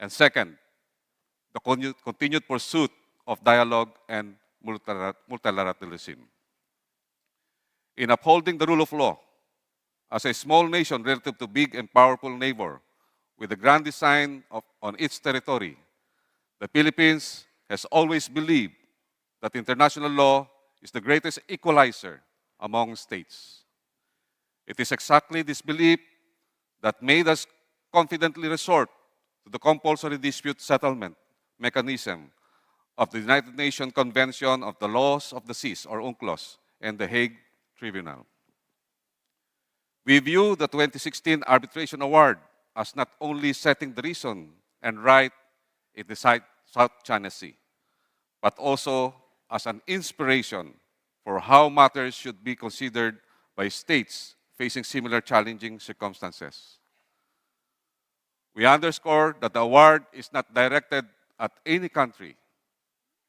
And second, the continued pursuit of dialogue and multilateralism. In upholding the rule of law, as a small nation relative to big and powerful neighbor, with a grand design on its territory, the Philippines has always believed that international law is the greatest equalizer among states. It is exactly this belief that made us confidently resort to the compulsory dispute settlement mechanism of the United Nations Convention of the Laws of the Seas, or UNCLOS, and the Hague Tribunal. We view the 2016 arbitration award as not only setting the reason and right in the South China Sea, but also as an inspiration for how matters should be considered by states facing similar challenging circumstances. We underscore that the award is not directed at any country,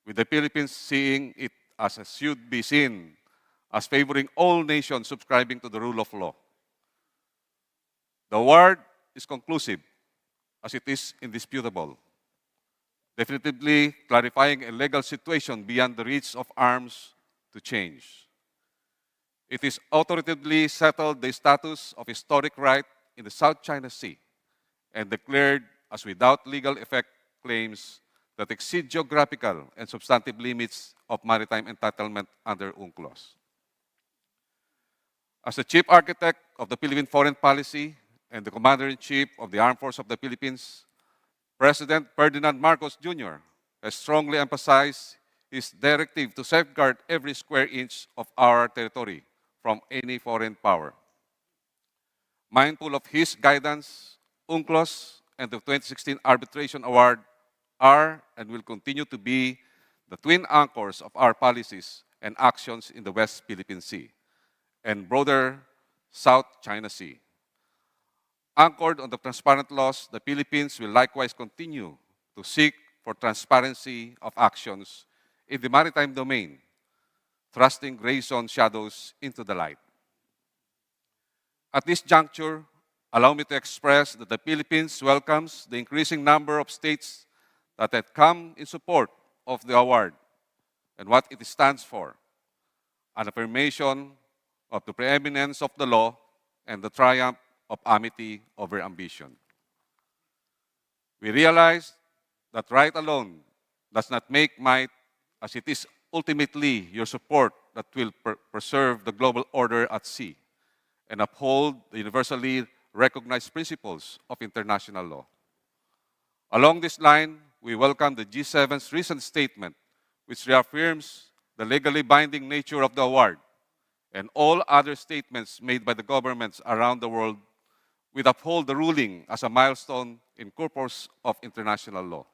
with the Philippines seeing it as it should be seen as favoring all nations subscribing to the rule of law. The award is conclusive, as it is indisputable, definitively clarifying a legal situation beyond the reach of arms to change. It is authoritatively settled the status of historic right in the South China Sea and declared as without legal effect claims that exceed geographical and substantive limits of maritime entitlement under UNCLOS. As the chief architect of the Philippine foreign policy and the Commander-in-Chief of the Armed Forces of the Philippines, President Ferdinand Marcos Jr. has strongly emphasized his directive to safeguard every square inch of our territory from any foreign power. Mindful of his guidance, UNCLOS and the 2016 Arbitration Award are and will continue to be the twin anchors of our policies and actions in the West Philippine Sea and broader South China Sea. Anchored on the transparent laws, the Philippines will likewise continue to seek for transparency of actions in the maritime domain, thrusting gray-zone shadows into the light. At this juncture, allow me to express that the Philippines welcomes the increasing number of states that have come in support of the award and what it stands for, an affirmation of the preeminence of the law and the triumph of amity over ambition. We realize that right alone does not make might, as it is ultimately your support that will preserve the global order at sea and uphold the universally recognized principles of international law. Along this line, we welcome the G7's recent statement, which reaffirms the legally binding nature of the award and all other statements made by the governments around the world will uphold the ruling as a milestone in corpus of international law.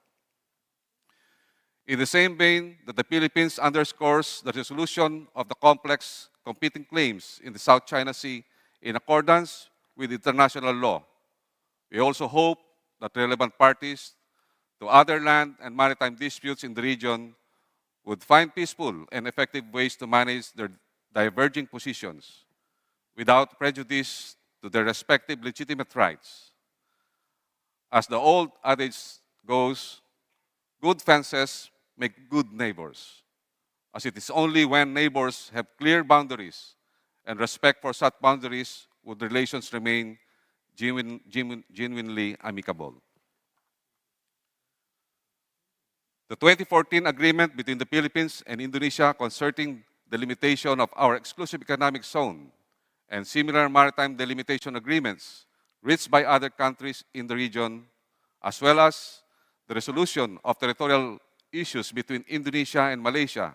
In the same vein that the Philippines underscores the resolution of the complex competing claims in the South China Sea in accordance with international law, we also hope that relevant parties to other land and maritime disputes in the region would find peaceful and effective ways to manage their diverging positions without prejudice to their respective legitimate rights. As the old adage goes, good fences make good neighbors, as it is only when neighbors have clear boundaries and respect for such boundaries would relations remain genuinely amicable. The 2014 agreement between the Philippines and Indonesia concerning the limitation of our exclusive economic zone and similar maritime delimitation agreements reached by other countries in the region, as well as the resolution of territorial issues between Indonesia and Malaysia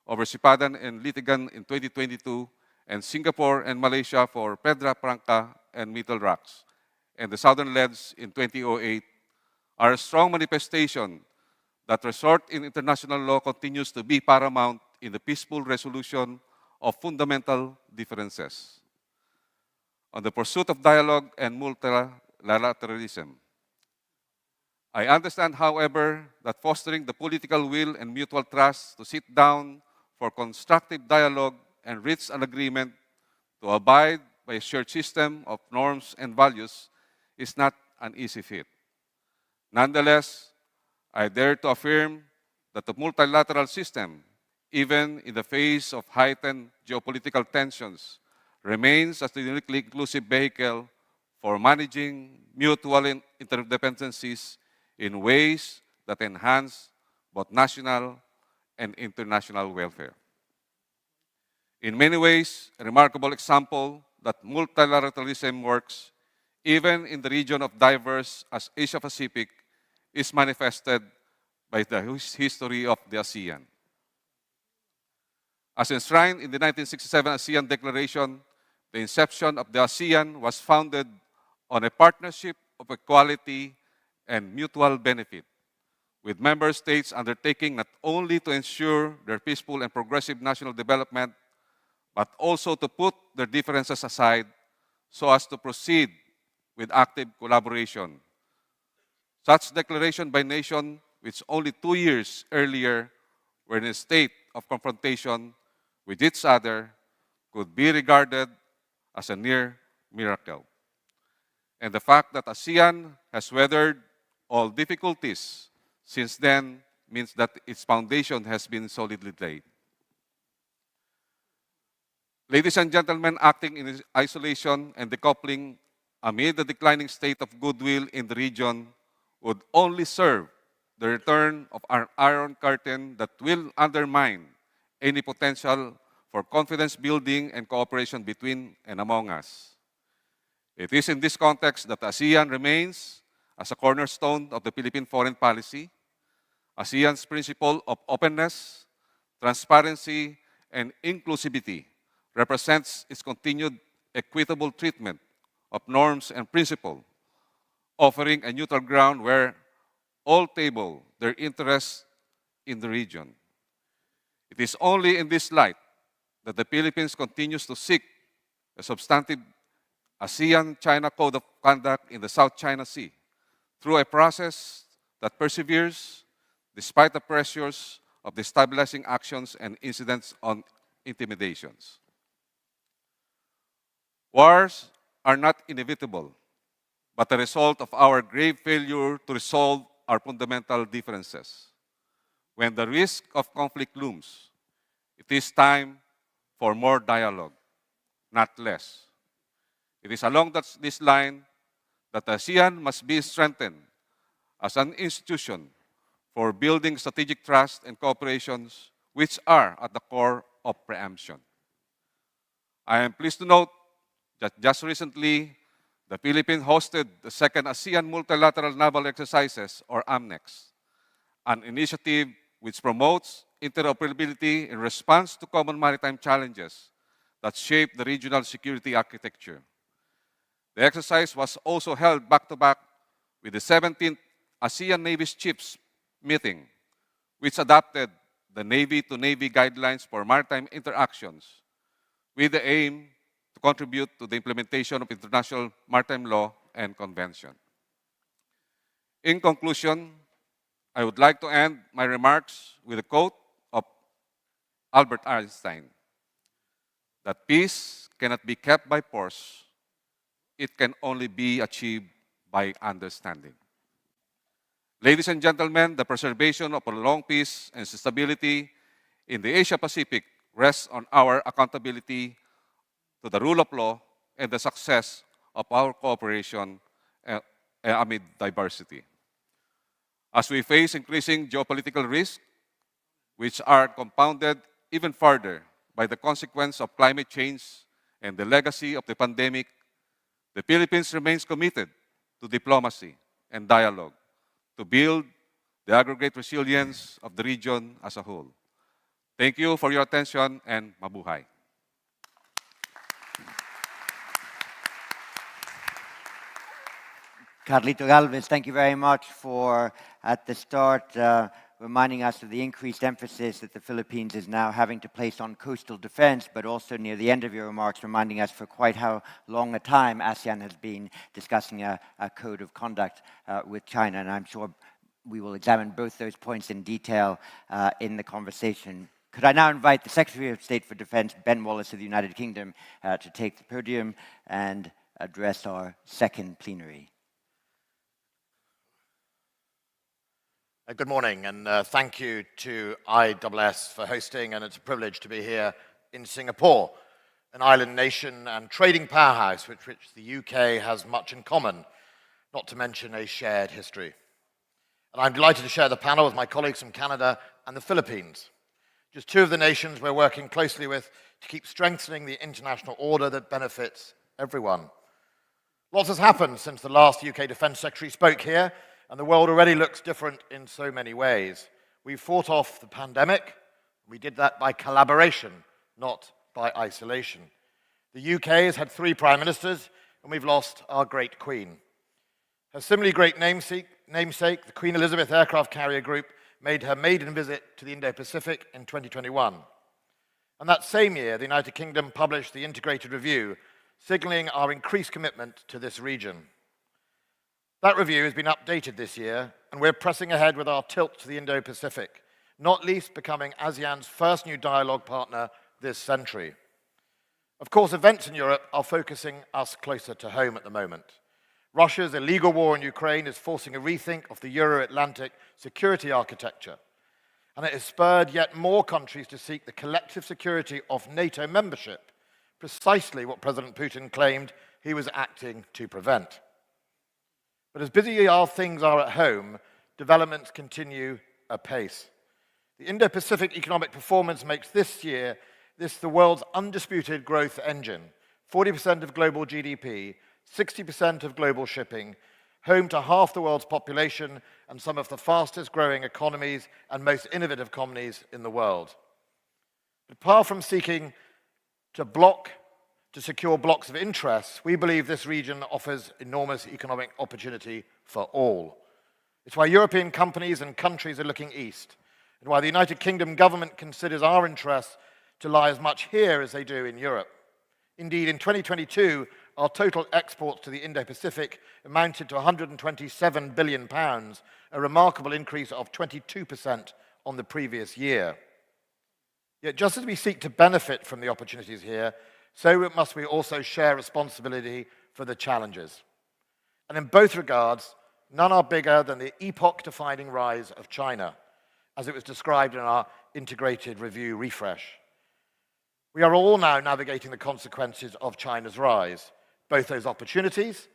over Sipadan and Litigan in 2022, and Singapore and Malaysia for Pedra Branca and Middle Rocks, and the Southern Leads in 2008, are a strong manifestation that resort in international law continues to be paramount in the peaceful resolution of fundamental differences. On the pursuit of dialogue and multilateralism, I understand, however, that fostering the political will and mutual trust to sit down for constructive dialogue and reach an agreement to abide by a shared system of norms and values is not an easy feat. Nonetheless, I dare to affirm that the multilateral system, even in the face of heightened geopolitical tensions, remains as the uniquely inclusive vehicle for managing mutual interdependencies in ways that enhance both national and international welfare. In many ways, a remarkable example that multilateralism works even in the region of diverse as Asia-Pacific is manifested by the history of the ASEAN. As enshrined in the 1967 ASEAN Declaration, the inception of the ASEAN was founded on a partnership of equality and mutual benefit, with member states undertaking not only to ensure their peaceful and progressive national development, but also to put their differences aside so as to proceed with active collaboration. Such declaration by nation, which only 2 years earlier were in a state of confrontation with each other, could be regarded as a near miracle. And the fact that ASEAN has weathered all difficulties since then means that its foundation has been solidly laid. Ladies and gentlemen, acting in isolation and decoupling amid the declining state of goodwill in the region would only serve the return of an iron curtain that will undermine any potential for confidence building and cooperation between and among us. It is in this context that ASEAN remains as a cornerstone of the Philippine foreign policy. ASEAN's principle of openness, transparency, and inclusivity represents its continued equitable treatment of norms and principles, offering a neutral ground where all table their interests in the region. It is only in this light that the Philippines continues to seek a substantive ASEAN-China Code of Conduct in the South China Sea through a process that perseveres despite the pressures of destabilizing actions and incidents on intimidations. Wars are not inevitable, but a result of our grave failure to resolve our fundamental differences. When the risk of conflict looms, it is time for more dialogue, not less. It is along this line that ASEAN must be strengthened as an institution for building strategic trust and cooperations which are at the core of preemption. I am pleased to note that just recently, the Philippines hosted the second ASEAN Multilateral Naval Exercises, or AMNEX, an initiative which promotes interoperability in response to common maritime challenges that shape the regional security architecture. The exercise was also held back-to-back with the 17th ASEAN Navy Chiefs meeting, which adopted the Navy-to-Navy guidelines for maritime interactions with the aim to contribute to the implementation of international maritime law and convention. In conclusion, I would like to end my remarks with a quote of Albert Einstein, that peace cannot be kept by force, it can only be achieved by understanding. Ladies and gentlemen, the preservation of prolonged peace and stability in the Asia-Pacific rests on our accountability to the rule of law and the success of our cooperation amid diversity. As we face increasing geopolitical risks, which are compounded even further by the consequence of climate change and the legacy of the pandemic, the Philippines remains committed to diplomacy and dialogue to build the aggregate resilience of the region as a whole. Thank you for your attention, and mabuhay. Carlito Galvez, thank you very much for, at the start, reminding us of the increased emphasis that the Philippines is now having to place on coastal defense, but also near the end of your remarks, reminding us for quite how long a time ASEAN has been discussing a code of conduct with China. And I'm sure we will examine both those points in detail in the conversation. Could I now invite the Secretary of State for Defense, Ben Wallace of the United Kingdom, to take the podium and address our second plenary. Good morning, and thank you to ISS for hosting, and it's a privilege to be here in Singapore, an island nation and trading powerhouse with which the UK has much in common, not to mention a shared history. And I'm delighted to share the panel with my colleagues from Canada and the Philippines, just two of the nations we're working closely with to keep strengthening the international order that benefits everyone. Lots has happened since the last UK Defence Secretary spoke here, and the world already looks different in so many ways. We fought off the pandemic. We did that by collaboration, not by isolation. The UK has had 3 prime ministers, and we've lost our great Queen. Her similarly great namesake, the Queen Elizabeth Aircraft Carrier Group, made her maiden visit to the Indo-Pacific in 2021. And that same year, the United Kingdom published the Integrated Review, signalling our increased commitment to this region. That review has been updated this year, and we're pressing ahead with our tilt to the Indo-Pacific, not least becoming ASEAN's first new dialogue partner this century. Of course, events in Europe are focusing us closer to home at the moment. Russia's illegal war in Ukraine is forcing a rethink of the Euro-Atlantic security architecture, and it has spurred yet more countries to seek the collective security of NATO membership, precisely what President Putin claimed he was acting to prevent. But as busy as things are at home, developments continue apace. The Indo-Pacific economic performance makes this year the world's undisputed growth engine. 40% of global GDP, 60% of global shipping, home to half the world's population and some of the fastest growing economies and most innovative economies in the world. But apart from seeking to secure blocks of interest, we believe this region offers enormous economic opportunity for all. It's why European companies and countries are looking east, and why the United Kingdom government considers our interests to lie as much here as they do in Europe. Indeed, in 2022, our total exports to the Indo-Pacific amounted to £127 billion, a remarkable increase of 22% on the previous year. Yet just as we seek to benefit from the opportunities here, so must we also share responsibility for the challenges. And in both regards, none are bigger than the epoch-defining rise of China, as it was described in our Integrated Review refresh. We are all now navigating the consequences of China's rise, both those opportunities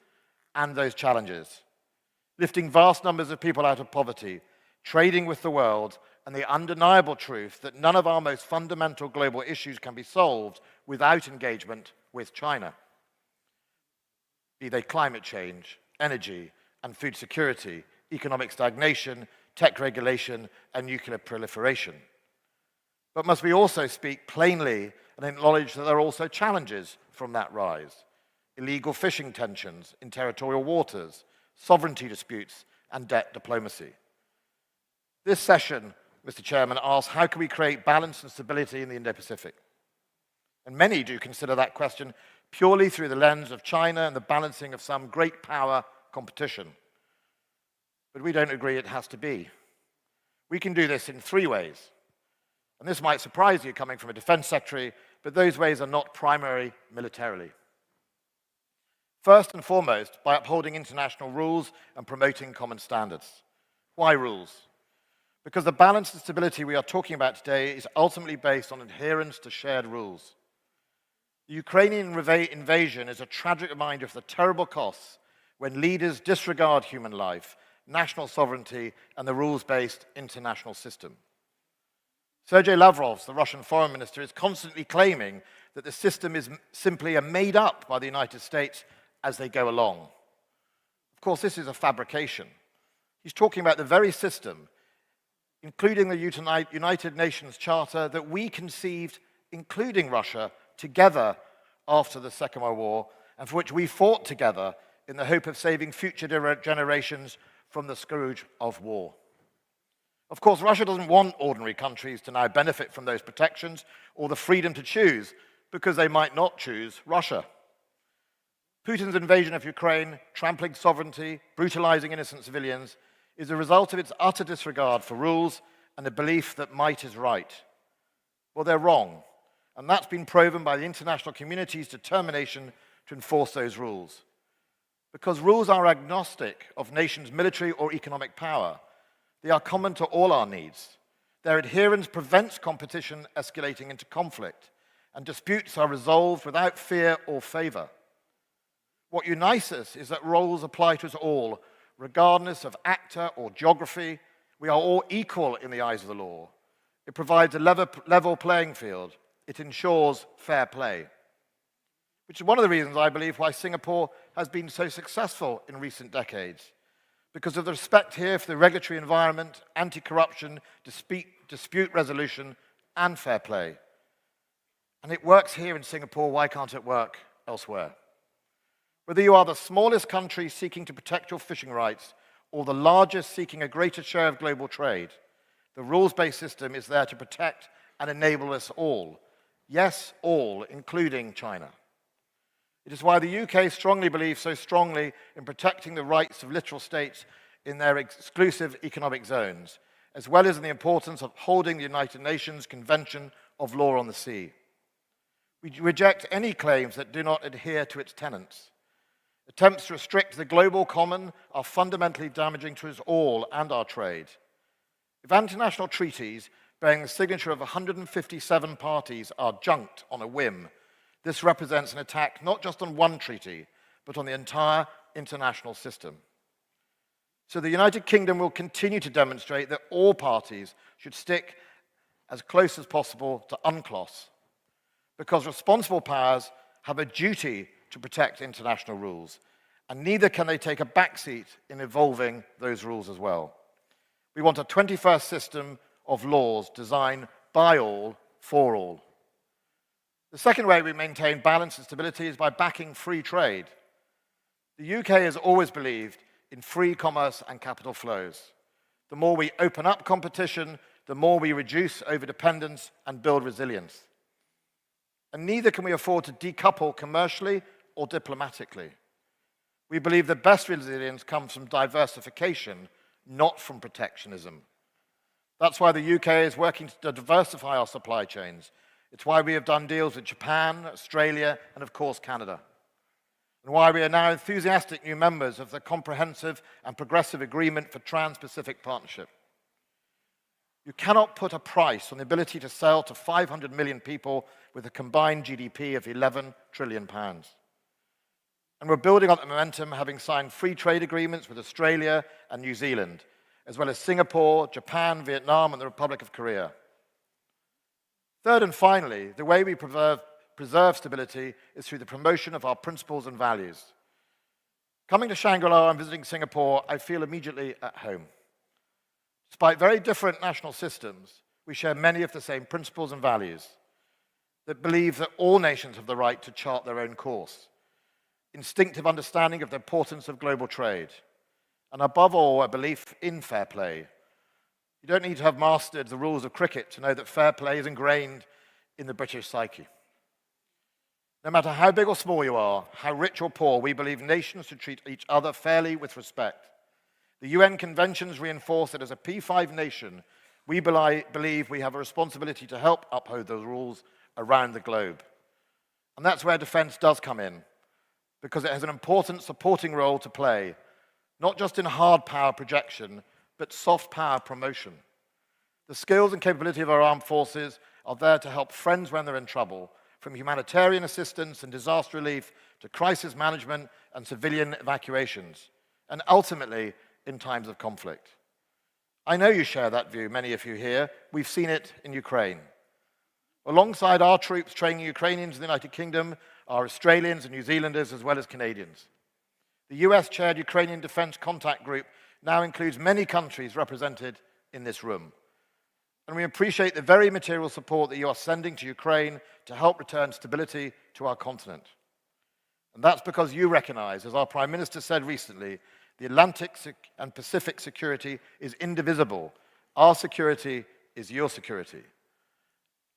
and those challenges, lifting vast numbers of people out of poverty, trading with the world, and the undeniable truth that none of our most fundamental global issues can be solved without engagement with China. Be they climate change, energy and food security, economic stagnation, tech regulation, and nuclear proliferation. But must we also speak plainly and acknowledge that there are also challenges from that rise? Illegal fishing tensions in territorial waters, sovereignty disputes, and debt diplomacy. This session, Mr. Chairman, asks how can we create balance and stability in the Indo-Pacific? And many do consider that question purely through the lens of China and the balancing of some great power competition. But we don't agree it has to be. We can do this in 3 ways. And this might surprise you coming from a defense secretary, but those ways are not primary militarily. First and foremost, by upholding international rules and promoting common standards. Why rules? Because the balance and stability we are talking about today is ultimately based on adherence to shared rules. The Ukrainian invasion is a tragic reminder of the terrible costs when leaders disregard human life, national sovereignty, and the rules-based international system. Sergei Lavrov, the Russian foreign minister, is constantly claiming that the system is simply made up by the United States as they go along. Of course, this is a fabrication. He's talking about the very system, including the United Nations Charter, that we conceived, including Russia, together after the Second World War, and for which we fought together in the hope of saving future generations from the scourge of war. Of course, Russia doesn't want ordinary countries to now benefit from those protections or the freedom to choose, because they might not choose Russia. Putin's invasion of Ukraine, trampling sovereignty, brutalizing innocent civilians, is a result of its utter disregard for rules and the belief that might is right. Well, they're wrong, and that's been proven by the international community's determination to enforce those rules. Because rules are agnostic of nations' military or economic power, They are common to all our needs. Their adherence prevents competition escalating into conflict, and disputes are resolved without fear or favor. What unites us is that roles apply to us all, regardless of actor or geography. We are all equal in the eyes of the law. It provides a level playing field. It ensures fair play, which is one of the reasons I believe why Singapore has been so successful in recent decades, because of the respect here for the regulatory environment, anti-corruption, dispute resolution, and fair play. And it works here in Singapore, why can't it work elsewhere? Whether you are the smallest country seeking to protect your fishing rights or the largest seeking a greater share of global trade, the rules-based system is there to protect and enable us all. Yes, all, including China. It is why the UK strongly believes so strongly in protecting the rights of littoral states in their exclusive economic zones, as well as in the importance of upholding the United Nations Convention of Law on the Sea. We reject any claims that do not adhere to its tenets. Attempts to restrict the global common are fundamentally damaging to us all and our trade. If international treaties bearing the signature of 157 parties are junked on a whim, this represents an attack not just on one treaty, but on the entire international system. So the United Kingdom will continue to demonstrate that all parties should stick as close as possible to UNCLOS, because responsible powers have a duty to protect international rules, and neither can they take a backseat in evolving those rules as well. We want a 21st system of laws designed by all, for all. The second way we maintain balance and stability is by backing free trade. The UK has always believed in free commerce and capital flows. The more we open up competition, the more we reduce overdependence and build resilience. And neither can we afford to decouple commercially or diplomatically. We believe the best resilience comes from diversification, not from protectionism. That's why the UK is working to diversify our supply chains. It's why we have done deals with Japan, Australia, and of course Canada. And why we are now enthusiastic new members of the Comprehensive and Progressive Agreement for Trans-Pacific Partnership. You cannot put a price on the ability to sell to 500 million people with a combined GDP of £11 trillion. And we're building on that momentum, having signed free trade agreements with Australia and New Zealand, as well as Singapore, Japan, Vietnam, and the Republic of Korea. Third and finally, the way we preserve stability is through the promotion of our principles and values. Coming to Shangri-La and visiting Singapore, I feel immediately at home. Despite very different national systems, we share many of the same principles and values that believe that all nations have the right to chart their own course, instinctive understanding of the importance of global trade, and above all, a belief in fair play. You don't need to have mastered the rules of cricket to know that fair play is ingrained in the British psyche. No matter how big or small you are, how rich or poor, we believe nations should treat each other fairly with respect. The UN conventions reinforce that as a P5 nation, we believe we have a responsibility to help uphold those rules around the globe. And that's where defense does come in, because it has an important supporting role to play, not just in hard power projection, but soft power promotion. The skills and capability of our armed forces are there to help friends when they're in trouble, from humanitarian assistance and disaster relief to crisis management and civilian evacuations, and ultimately in times of conflict. I know you share that view, many of you here. We've seen it in Ukraine. Alongside our troops training Ukrainians in the United Kingdom are Australians and New Zealanders as well as Canadians. The US-chaired Ukrainian Defense Contact Group now includes many countries represented in this room. And we appreciate the very material support that you are sending to Ukraine to help return stability to our continent. And that's because you recognize, as our Prime Minister said recently, the Atlantic and Pacific security is indivisible. Our security is your security.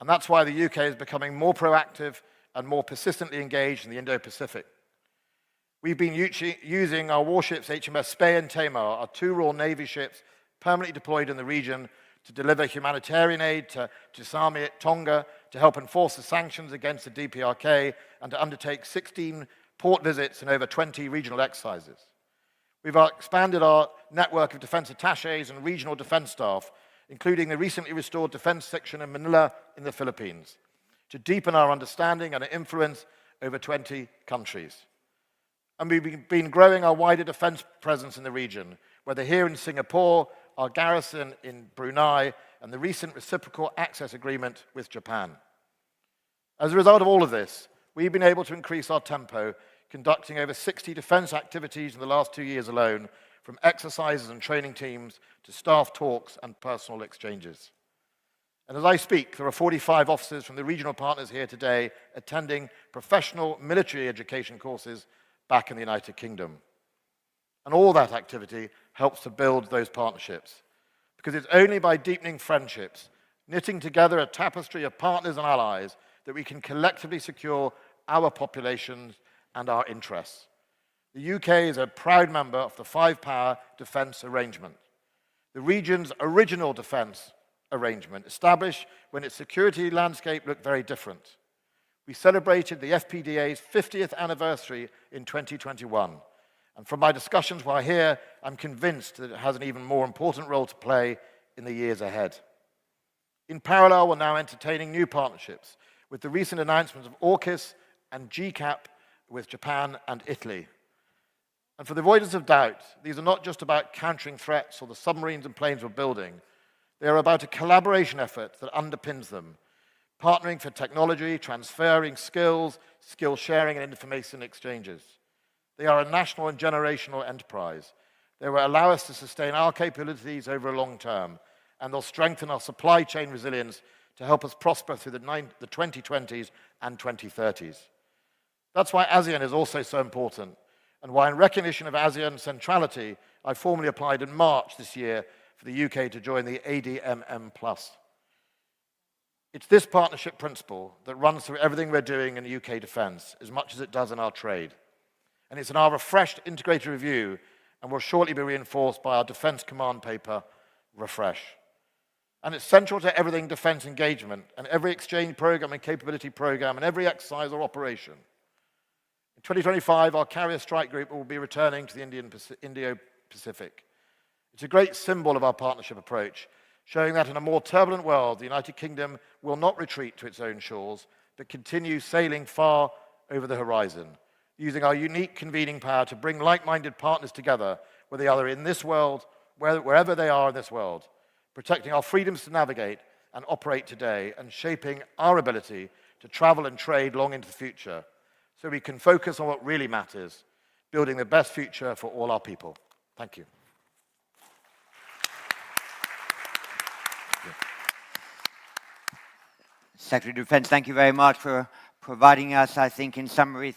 And that's why the UK is becoming more proactive and more persistently engaged in the Indo-Pacific. We've been using our warships HMS Spey and Tamar, our two Royal Navy ships permanently deployed in the region, to deliver humanitarian aid to Sami at Tonga, to help enforce the sanctions against the DPRK, and to undertake 16 port visits and over 20 regional exercises. We've expanded our network of defense attaches and regional defense staff, including the recently restored defense section in Manila in the Philippines, to deepen our understanding and influence over 20 countries. And we've been growing our wider defense presence in the region, whether here in Singapore, our garrison in Brunei, and the recent reciprocal access agreement with Japan. As a result of all of this, we've been able to increase our tempo, conducting over 60 defense activities in the last 2 years alone, from exercises and training teams to staff talks and personal exchanges. And as I speak, there are 45 officers from the regional partners here today attending professional military education courses back in the United Kingdom. And all that activity helps to build those partnerships, because it's only by deepening friendships, knitting together a tapestry of partners and allies, that we can collectively secure our populations and our interests. The UK is a proud member of the five-power defence arrangement, the region's original defence arrangement, established when its security landscape looked very different. We celebrated the FPDA's 50th anniversary in 2021, and from my discussions while here, I'm convinced that it has an even more important role to play in the years ahead. In parallel, we're now entertaining new partnerships with the recent announcements of AUKUS and GCAP with Japan and Italy. And for the avoidance of doubt, these are not just about countering threats or the submarines and planes we're building. They are about a collaboration effort that underpins them, partnering for technology, transferring skills, skill sharing, and information exchanges. They are a national and generational enterprise. They will allow us to sustain our capabilities over a long term, and they'll strengthen our supply chain resilience to help us prosper through the 2020s and 2030s. That's why ASEAN is also so important, and why, in recognition of ASEAN centrality, I formally applied in March this year for the UK to join the ADMM+. It's this partnership principle that runs through everything we're doing in UK defence, as much as it does in our trade. And it's in our refreshed integrated review, and will shortly be reinforced by our Defence Command Paper, Refresh. And it's central to everything defence engagement, and every exchange programme and capability programme, and every exercise or operation. In 2025, our carrier strike group will be returning to the Indo-Pacific. It's a great symbol of our partnership approach, showing that in a more turbulent world, the United Kingdom will not retreat to its own shores, but continue sailing far over the horizon, using our unique convening power to bring like-minded partners together, whether they are in this world, wherever they are in this world, protecting our freedoms to navigate and operate today, and shaping our ability to travel and trade long into the future, so we can focus on what really matters, building the best future for all our people. Thank you. Secretary of Defense, thank you very much for providing us, I think, in summary,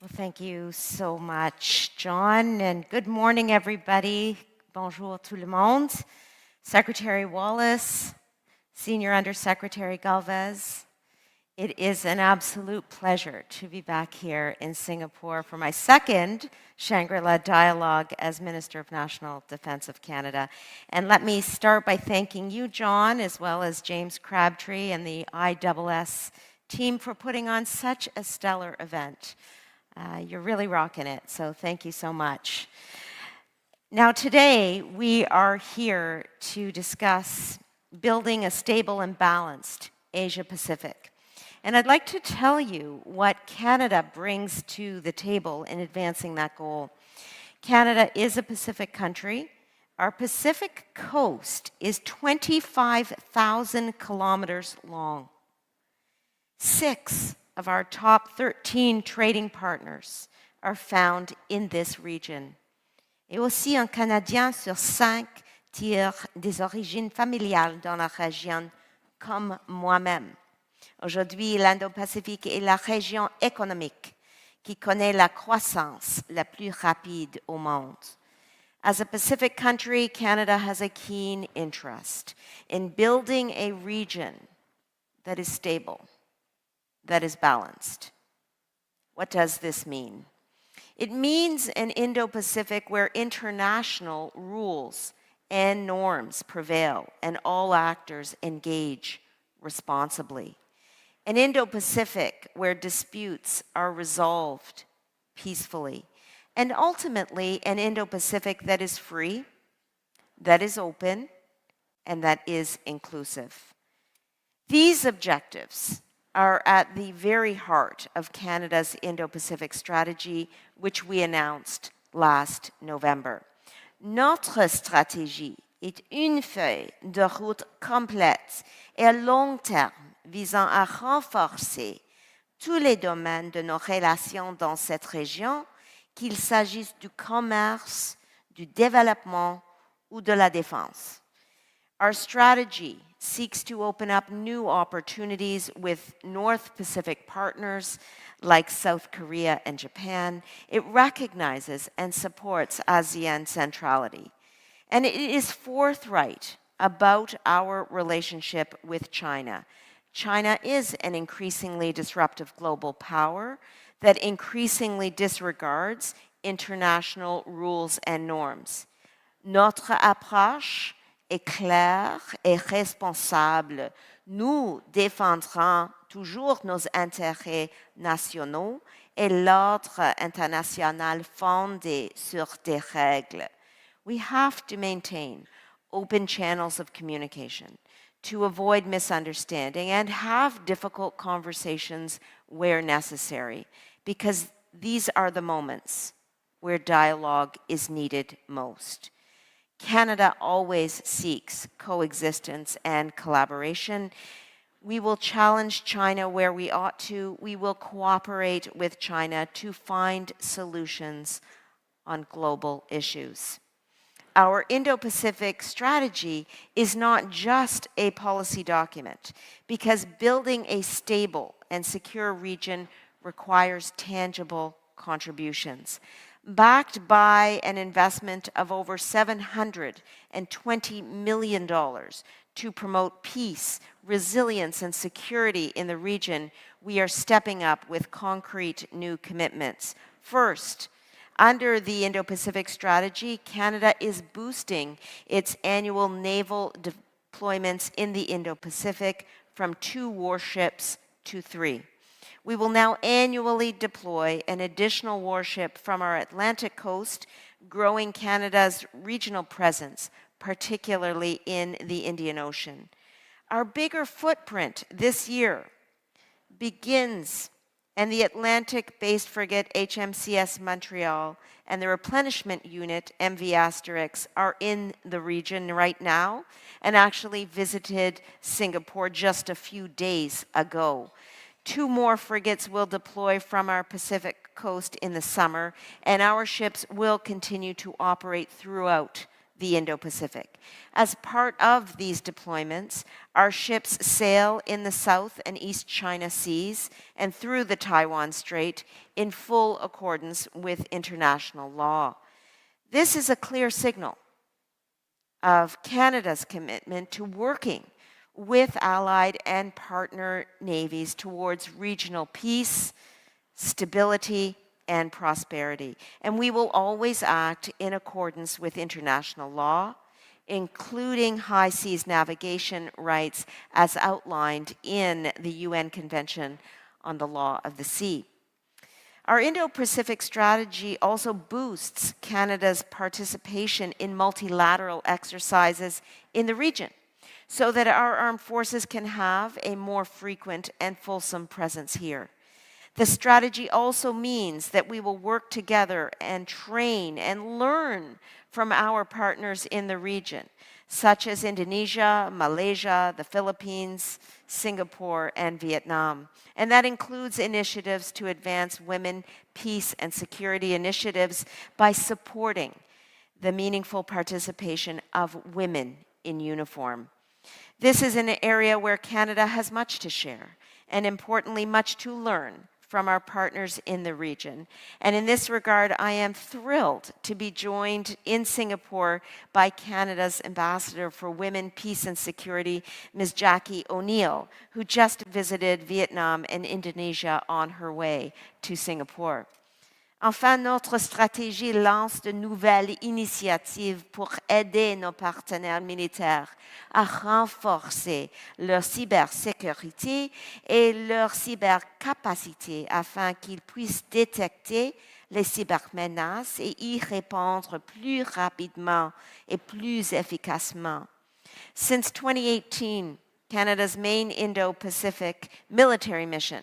Well, thank you so much, John, and good morning, everybody. Bonjour tout le monde. Secretary Wallace, Senior Undersecretary Galvez, it is an absolute pleasure to be back here in Singapore for my second Shangri-La Dialogue as Minister of National Defence of Canada. And let me start by thanking you, John, as well as James Crabtree and the ISS team for putting on such a stellar event. You're really rocking it, so thank you so much. Now today, we are here to discuss building a stable and balanced Asia-Pacific. And I'd like to tell you what Canada brings to the table in advancing that goal. Canada is a Pacific country. Our Pacific coast is 25,000 kilometers long. 6 of our top 13 trading partners are found in this region. Et aussi un Canadien sur 5 tire des origines familiales dans la région, comme moi-même. Aujourd'hui, l'Indo-Pacifique est la région économique qui connaît la croissance la plus rapide au monde. As a Pacific country, Canada has a keen interest in building a region that is stable, that is balanced. What does this mean? It means an Indo-Pacific where international rules and norms prevail and all actors engage responsibly. An Indo-Pacific where disputes are resolved peacefully. And ultimately, an Indo-Pacific that is free, that is open, and that is inclusive. These objectives are at the very heart of Canada's Indo-Pacific strategy, which we announced last November. Notre stratégie est une feuille de route complète et à long terme visant à renforcer tous les domaines de nos relations dans cette région, qu'il s'agisse du commerce, du développement ou de la défense. Our strategy seeks to open up new opportunities with North Pacific partners like South Korea and Japan. It recognizes and supports ASEAN centrality. And it is forthright about our relationship with China. China is an increasingly disruptive global power that increasingly disregards international rules and norms. Notre approche est claire et responsable. Nous défendrons toujours nos intérêts nationaux et l'ordre international fondé sur des règles. We have to maintain open channels of communication to avoid misunderstanding and have difficult conversations where necessary, because these are the moments where dialogue is needed most. Canada always seeks coexistence and collaboration. We will challenge China where we ought to. We will cooperate with China to find solutions on global issues. Our Indo-Pacific strategy is not just a policy document, because building a stable and secure region requires tangible contributions. Backed by an investment of over $720 million to promote peace, resilience, and security in the region, we are stepping up with concrete new commitments. First, under the Indo-Pacific strategy, Canada is boosting its annual naval deployments in the Indo-Pacific from 2 warships to 3. We will now annually deploy an additional warship from our Atlantic coast, growing Canada's regional presence, particularly in the Indian Ocean. Our bigger footprint this year begins, and the Atlantic-based frigate HMCS Montreal and the replenishment unit MV Asterix are in the region right now and actually visited Singapore just a few days ago. 2 more frigates will deploy from our Pacific coast in the summer, and our ships will continue to operate throughout the Indo-Pacific. As part of these deployments, our ships sail in the South and East China Seas and through the Taiwan Strait in full accordance with international law. This is a clear signal of Canada's commitment to working with allied and partner navies towards regional peace, stability, and prosperity. And we will always act in accordance with international law, including high seas navigation rights as outlined in the UN Convention on the Law of the Sea. Our Indo-Pacific strategy also boosts Canada's participation in multilateral exercises in the region, so that our armed forces can have a more frequent and fulsome presence here. The strategy also means that we will work together and train and learn from our partners in the region, such as Indonesia, Malaysia, the Philippines, Singapore, and Vietnam. And that includes initiatives to advance women, peace, and security initiatives by supporting the meaningful participation of women in uniform. This is an area where Canada has much to share, and importantly, much to learn from our partners in the region. And in this regard, I am thrilled to be joined in Singapore by Canada's Ambassador for Women, Peace and Security, Ms. Jackie O'Neill, who just visited Vietnam and Indonesia on her way to Singapore. Enfin, notre stratégie lance de nouvelles initiatives pour aider nos partenaires militaires à renforcer leur cybersécurité et leur cybercapacité afin qu'ils puissent détecter les cybermenaces et y répondre plus rapidement et plus efficacement. Since 2018, Canada's main Indo-Pacific military mission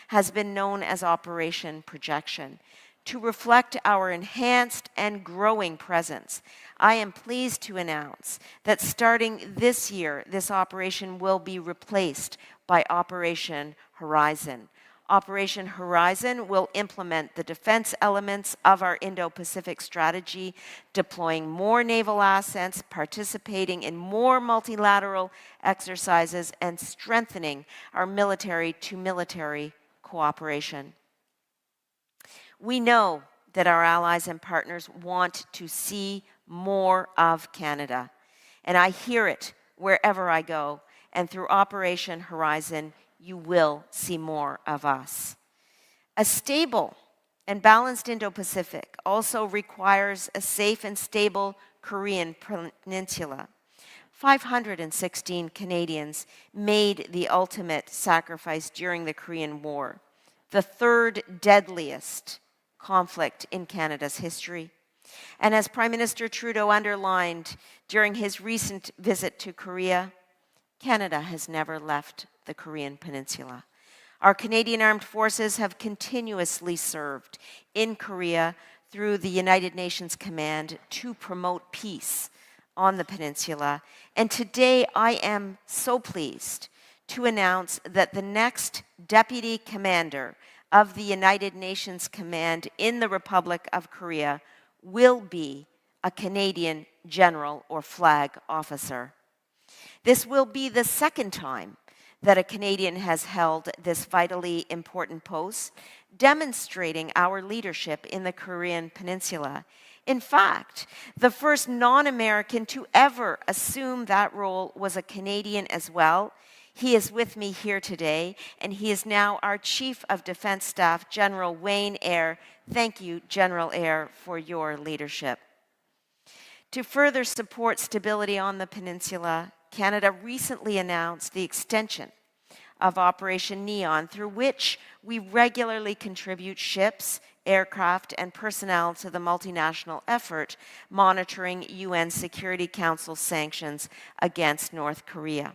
has been known as Operation Projection. To reflect our enhanced and growing presence, I am pleased to announce that starting this year, this operation will be replaced by Operation Horizon. Operation Horizon will implement the defense elements of our Indo-Pacific strategy, deploying more naval assets, participating in more multilateral exercises, and strengthening our military-to-military cooperation. We know that our allies and partners want to see more of Canada, and I hear it wherever I go, and through Operation Horizon, you will see more of us. A stable and balanced Indo-Pacific also requires a safe and stable Korean peninsula. 516 Canadians made the ultimate sacrifice during the Korean War, the third deadliest conflict in Canada's history. And as Prime Minister Trudeau underlined during his recent visit to Korea, Canada has never left the Korean Peninsula. Our Canadian Armed Forces have continuously served in Korea through the United Nations Command to promote peace on the peninsula. And today I am so pleased to announce that the next Deputy Commander of the United Nations Command in the Republic of Korea will be a Canadian general or flag officer. This will be the second time that a Canadian has held this vitally important post, demonstrating our leadership in the Korean Peninsula. In fact, the first non-American to ever assume that role was a Canadian as well. He is with me here today, and he is now our Chief of Defense Staff, General Wayne Eyre. Thank you, General Eyre, for your leadership. To further support stability on the peninsula, Canada recently announced the extension of Operation Neon, through which we regularly contribute ships, aircraft, and personnel to the multinational effort monitoring UN Security Council sanctions against North Korea.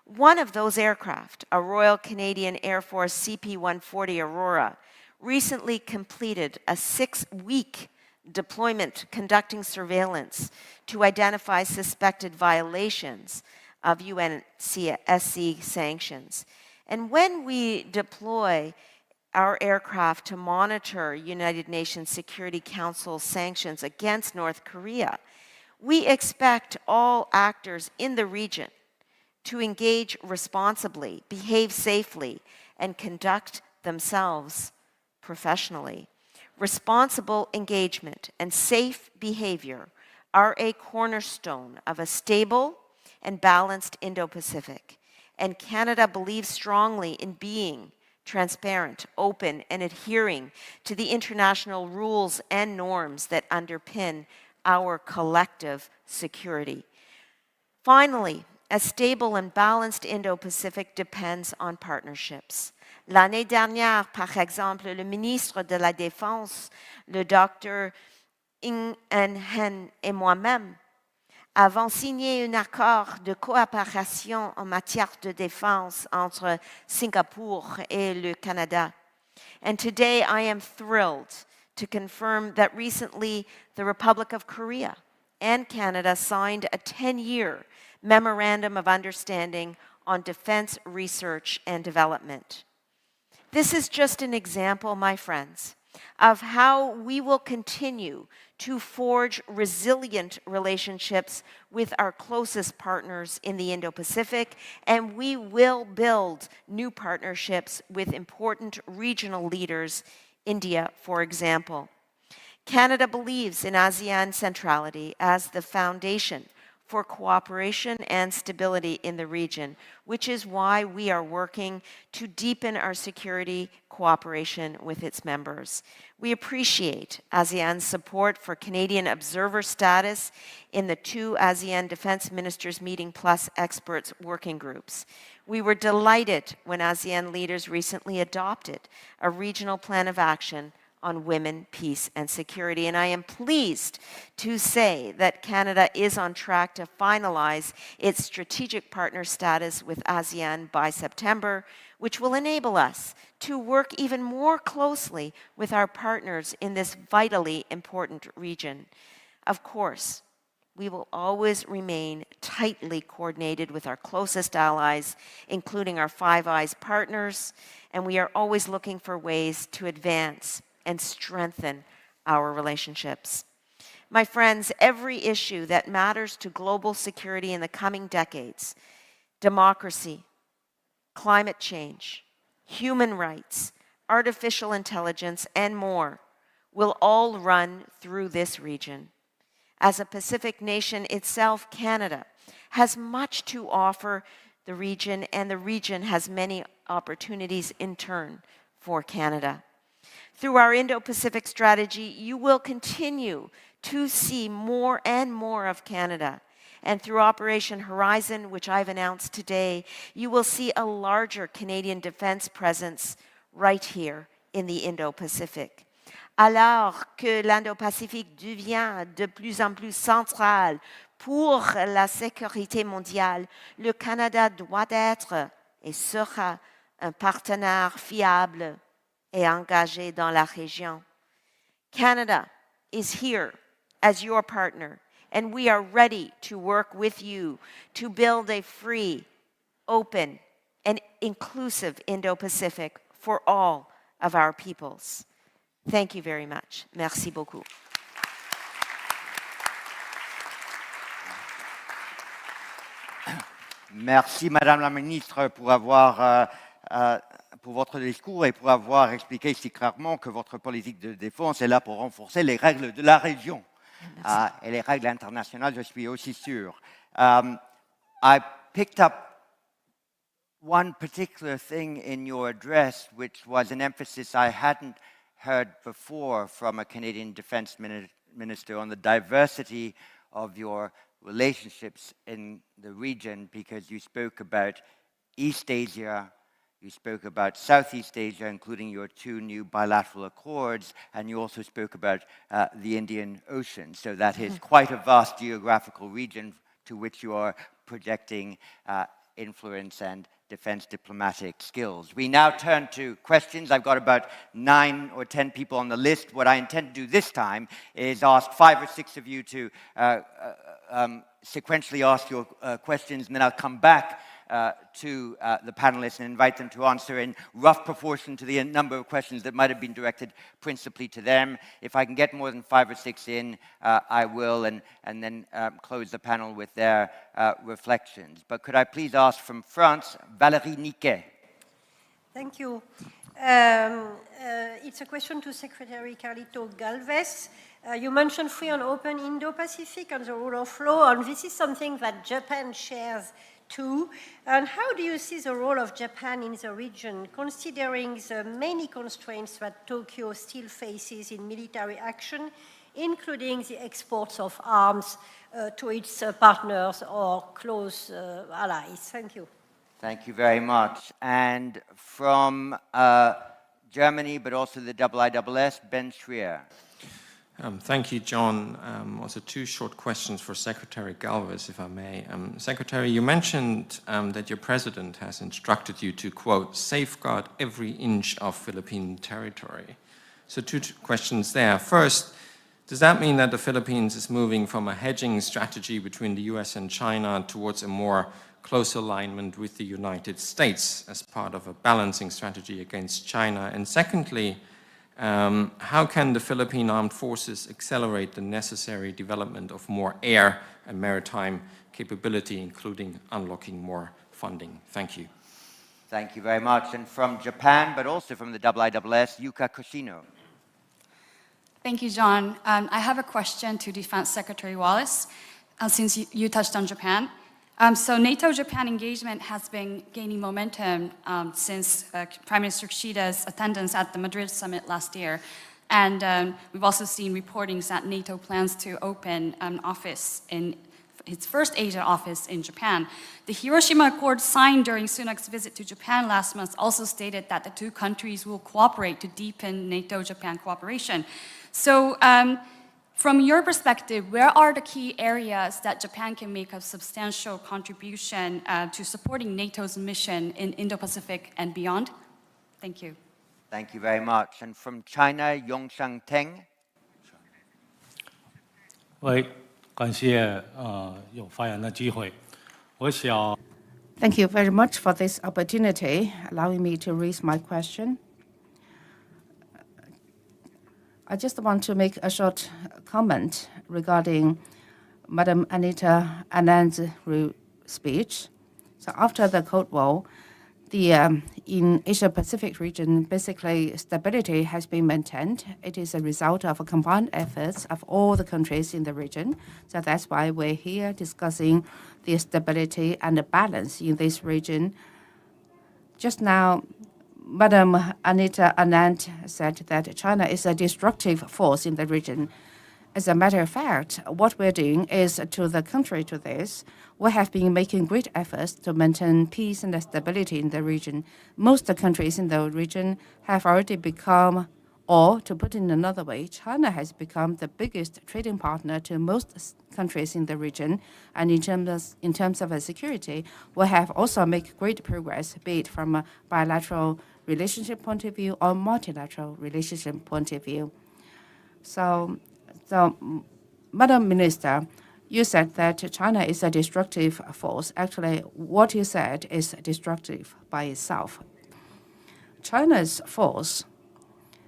One of those aircraft, a Royal Canadian Air Force CP-140 Aurora, recently completed a 6-week deployment conducting surveillance to identify suspected violations of UNSC sanctions. And when we deploy our aircraft to monitor United Nations Security Council sanctions against North Korea, we expect all actors in the region to engage responsibly, behave safely, and conduct themselves professionally. Responsible engagement and safe behavior are a cornerstone of a stable and balanced Indo-Pacific, and Canada believes strongly in being transparent, open, and adhering to the international rules and norms that underpin our collective security. Finally, a stable and balanced Indo-Pacific depends on partnerships. L'année dernière, par exemple, le ministre de la Défense, le Dr. Ng Eng Hen et moi-même avons signé un accord de coopération en matière de défense entre Singapour et le Canada. And today I am thrilled to confirm that recently the Republic of Korea and Canada signed a 10-year Memorandum of Understanding on Defense Research and Development. This is just an example, my friends, of how we will continue to forge resilient relationships with our closest partners in the Indo-Pacific, and we will build new partnerships with important regional leaders, India, for example. Canada believes in ASEAN centrality as the foundation for cooperation and stability in the region, which is why we are working to deepen our security cooperation with its members. We appreciate ASEAN's support for Canadian observer status in the 2 ASEAN Defense Ministers Meeting Plus experts working groups. We were delighted when ASEAN leaders recently adopted a regional plan of action on women, peace, and security. And I am pleased to say that Canada is on track to finalize its strategic partner status with ASEAN by September, which will enable us to work even more closely with our partners in this vitally important region. Of course, we will always remain tightly coordinated with our closest allies, including our Five Eyes partners, and we are always looking for ways to advance and strengthen our relationships. My friends, every issue that matters to global security in the coming decades, democracy, climate change, human rights, artificial intelligence, and more, will all run through this region. As a Pacific nation itself, Canada has much to offer the region, and the region has many opportunities in turn for Canada. Through our Indo-Pacific strategy, you will continue to see more and more of Canada. And through Operation Horizon, which I've announced today, you will see a larger Canadian defense presence right here in the Indo-Pacific. Alors que l'Indo-Pacifique devient de plus en plus central pour la sécurité mondiale, le Canada doit être et sera un partenaire fiable et engagé dans la région. Canada is here as your partner, and we are ready to work with you to build a free, open, and inclusive Indo-Pacific for all of our peoples. Thank you very much. Merci beaucoup. Merci, Madame la Ministre, pour votre discours et pour avoir expliqué si clairement que votre politique de défense est là pour renforcer les règles de la région et les règles internationales, je suis aussi sûr. I picked up one particular thing in your address, which was an emphasis I hadn't heard before from a Canadian Defense Minister on the diversity of your relationships in the region, because you spoke about East Asia, you spoke about Southeast Asia, including your 2 new bilateral accords, and you also spoke about the Indian Ocean. So that is quite a vast geographical region to which you are projecting influence and defense diplomatic skills. We now turn to questions. I've got about 9 or 10 people on the list. What I intend to do this time is ask 5 or 6 of you to sequentially ask your questions, and then I'll come back to the panelists and invite them to answer in rough proportion to the number of questions that might have been directed principally to them. If I can get more than 5 or 6 in, I will, and then close the panel with their reflections. But could I please ask from France, Valérie Niquet? Thank you. It's a question to Secretary Carlito Galvez. You mentioned free and open Indo-Pacific and the rule of law, and this is something that Japan shares too. And how do you see the role of Japan in the region, considering the many constraints that Tokyo still faces in military action, including the exports of arms to its partners or close allies? Thank you. Thank you very much. And from Germany, but also the IISS, Ben Schrier. Thank you, John. Also 2 short questions for Secretary Galvez, if I may. Secretary, you mentioned that your president has instructed you to, quote, safeguard every inch of Philippine territory. So 2 questions there. First, does that mean that the Philippines is moving from a hedging strategy between the US and China towards a more close alignment with the United States as part of a balancing strategy against China? And secondly, how can the Philippine Armed Forces accelerate the necessary development of more air and maritime capability, including unlocking more funding? Thank you. Thank you very much. And from Japan, but also from the IISS, Yuka Koshino. Thank you, John. I have a question to Defense Secretary Wallace. since you touched on Japan. So NATO-Japan engagement has been gaining momentum since Prime Minister Kishida's attendance at the Madrid summit last year. And we've also seen reportings that NATO plans to open an office in its first Asia office in Japan. The Hiroshima Accord signed during Sunak's visit to Japan last month also stated that the two countries will cooperate to deepen NATO-Japan cooperation. So from your perspective, where are the key areas that Japan can make a substantial contribution to supporting NATO's mission in Indo-Pacific and beyond? Thank you. Thank you very much. And from China, Yongshang Teng. 感谢有发言的机会。我想 Thank you very much for this opportunity, allowing me to raise my question. I just want to make a short comment regarding Madam Anita Anand's speech. So after the Cold War, in Asia-Pacific region, basically stability has been maintained. It is a result of combined efforts of all the countries in the region. So that's why we're here discussing the stability and the balance in this region. Just now, Madam Anita Anand said that China is a destructive force in the region. As a matter of fact, what we're doing is, to the contrary to this, we have been making great efforts to maintain peace and stability in the region. Most countries in the region have already become, or to put it in another way, China has become the biggest trading partner to most countries in the region. And in terms of security, we have also made great progress, be it from a bilateral relationship point of view or multilateral relationship point of view. So, Madam Minister, you said that China is a destructive force. Actually, what you said is destructive by itself. China's force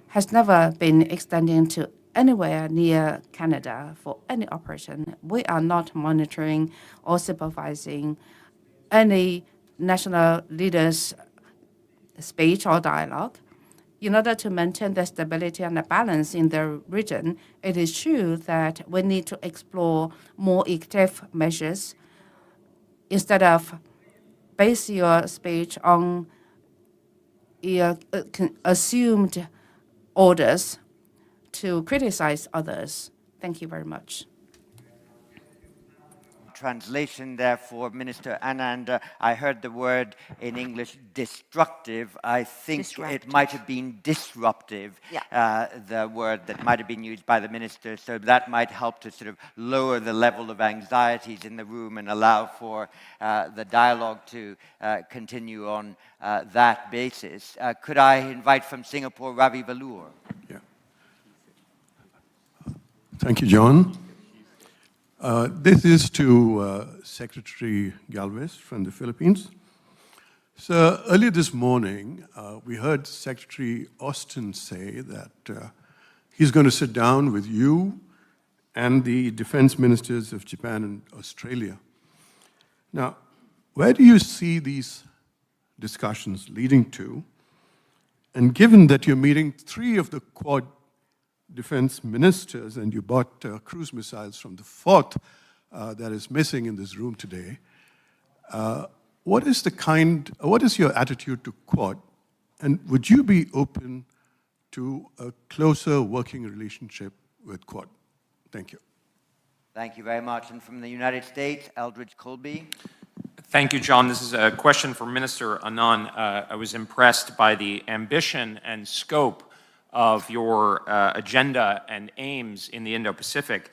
has never been extending to anywhere near Canada for any operation. We are not monitoring or supervising any national leaders' speech or dialogue. In order to maintain the stability and the balance in the region, it is true that we need to explore more effective measures instead of base your speech on assumed orders to criticize others. Thank you very much. Translation there for Minister Anand. I heard the word in English destructive. I think it might have been disruptive, the word that might have been used by the minister. So that might help to sort of lower the level of anxieties in the room and allow for the dialogue to continue on that basis. Could I invite from Singapore, Ravi Veloor? Yeah. Thank you, John. This is to Secretary Galvez from the Philippines. So earlier this morning, we heard Secretary Austin say that he's going to sit down with you and the defense ministers of Japan and Australia. Now, where do you see these discussions leading to? And given that you're meeting 3 of the Quad defense ministers, and you bought cruise missiles from the 4th that is missing in this room today, what is your attitude to Quad? And would you be open to a closer working relationship with Quad? Thank you. Thank you very much. And from the United States, Eldridge Colby. Thank you, John. This is a question for Minister Anand. I was impressed by the ambition and scope of your agenda and aims in the Indo-Pacific.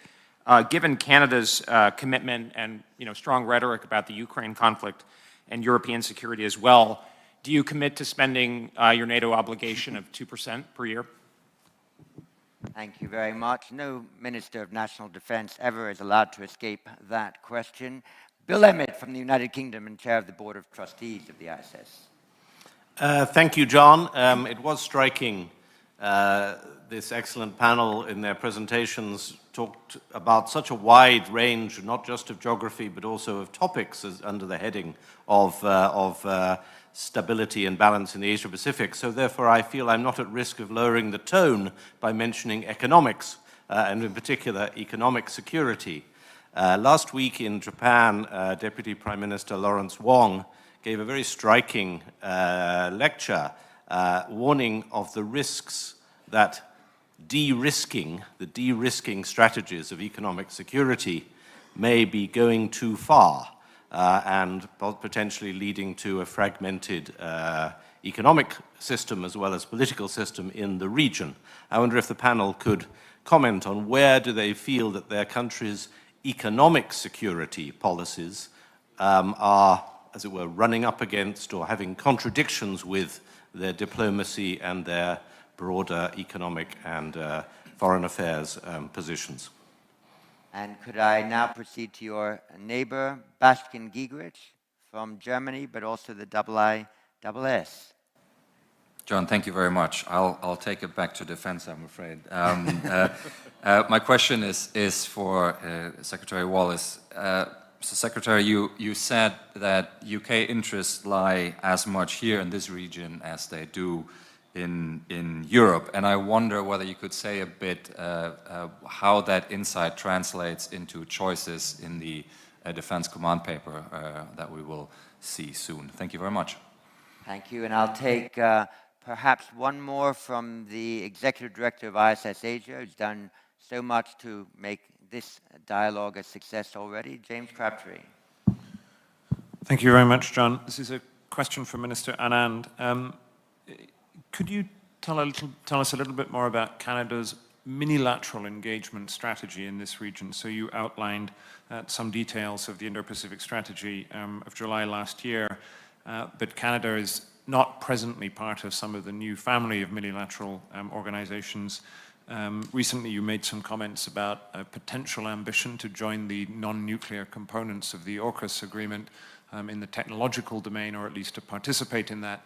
Given Canada's commitment and strong rhetoric about the Ukraine conflict and European security as well, do you commit to spending your NATO obligation of 2% per year? Thank you very much. No Minister of National Defense ever is allowed to escape that question. Bill Emmett from the United Kingdom and Chair of the Board of Trustees of the ISS. Thank you, John. It was striking. This excellent panel in their presentations talked about such a wide range, not just of geography, but also of topics under the heading of stability and balance in the Asia-Pacific. So therefore, I feel I'm not at risk of lowering the tone by mentioning economics, and in particular, economic security. Last week in Japan, Deputy Prime Minister Lawrence Wong gave a very striking lecture warning of the risks that the de-risking strategies of economic security may be going too far and potentially leading to a fragmented economic system as well as political system in the region. I wonder if the panel could comment on where do they feel that their country's economic security policies are, as it were, running up against or having contradictions with their diplomacy and their broader economic and foreign affairs positions. And could I now proceed to your neighbor, Bastian Giegerich from Germany, but also the IISS. John, thank you very much. I'll take it back to defense, I'm afraid. My question is for Secretary Wallace. So Secretary, you said that UK interests lie as much here in this region as they do in Europe, and I wonder whether you could say a bit how that insight translates into choices in the Defense Command Paper that we will see soon. Thank you very much. Thank you, and I'll take perhaps one more from the Executive Director of ISS Asia, who's done so much to make this dialogue a success already, James Crabtree. Thank you very much, John. This is a question for Minister Anand. Could you tell us a little bit more about Canada's minilateral engagement strategy in this region? So you outlined some details of the Indo-Pacific strategy of July last year, but Canada is not presently part of some of the new family of minilateral organizations. Recently you made some comments about a potential ambition to join the non-nuclear components of the AUKUS agreement in the technological domain, or at least to participate in that.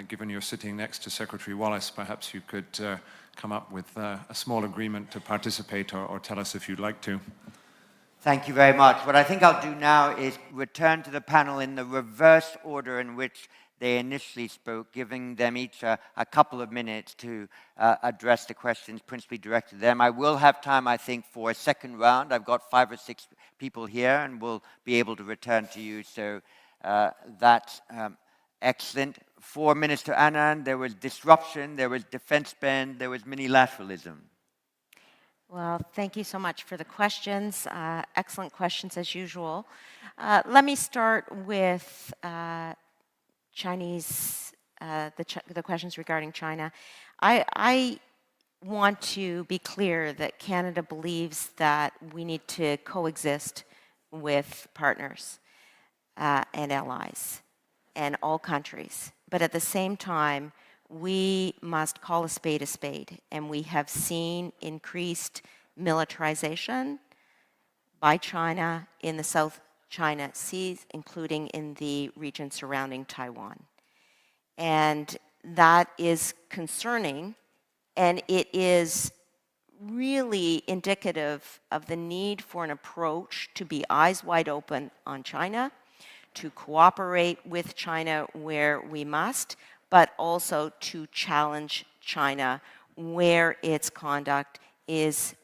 Given you're sitting next to Secretary Wallace, perhaps you could come up with a small agreement to participate, or tell us if you'd like to. Thank you very much. What I think I'll do now is return to the panel in the reverse order in which they initially spoke, giving them each a couple of minutes to address the questions principally directed to them. I will have time, I think, for a second round. I've got 5 or 6 people here, and we'll be able to return to you. So that's excellent. For Minister Anand, there was disruption, there was defense spend, there was minilateralism. Well, thank you so much for the questions. Excellent questions as usual. Let me start with Chinese, the questions regarding China. I want to be clear that Canada believes that we need to coexist with partners and allies and all countries. But at the same time, we must call a spade, and we have seen increased militarization by China in the South China Sea, including in the region surrounding Taiwan. And that is concerning, and it is really indicative of the need for an approach to be eyes wide open on China, to cooperate with China where we must, but also to challenge China where its conduct is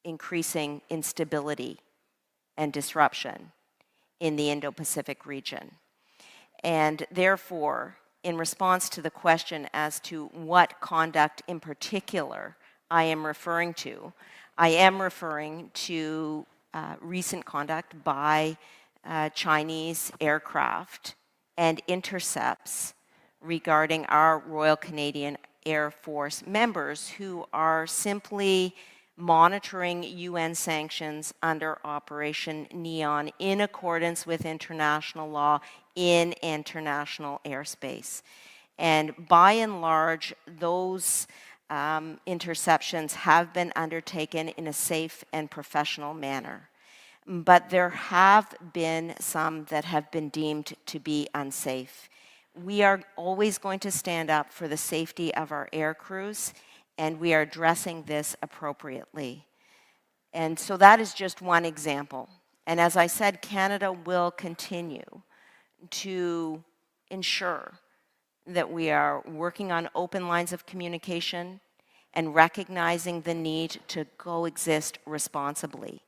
increasing instability and disruption in the Indo-Pacific region. And therefore, in response to the question as to what conduct in particular I am referring to recent conduct by Chinese aircraft and intercepts regarding our Royal Canadian Air Force members who are simply monitoring UN sanctions under Operation Neon in accordance with international law in international airspace. And by and large, those interceptions have been undertaken in a safe and professional manner. But there have been some that have been deemed to be unsafe. We are always going to stand up for the safety of our air crews, and we are addressing this appropriately. And so that is just one example. And as I said, Canada will continue to ensure that we are working on open lines of communication and recognizing the need to coexist responsibly.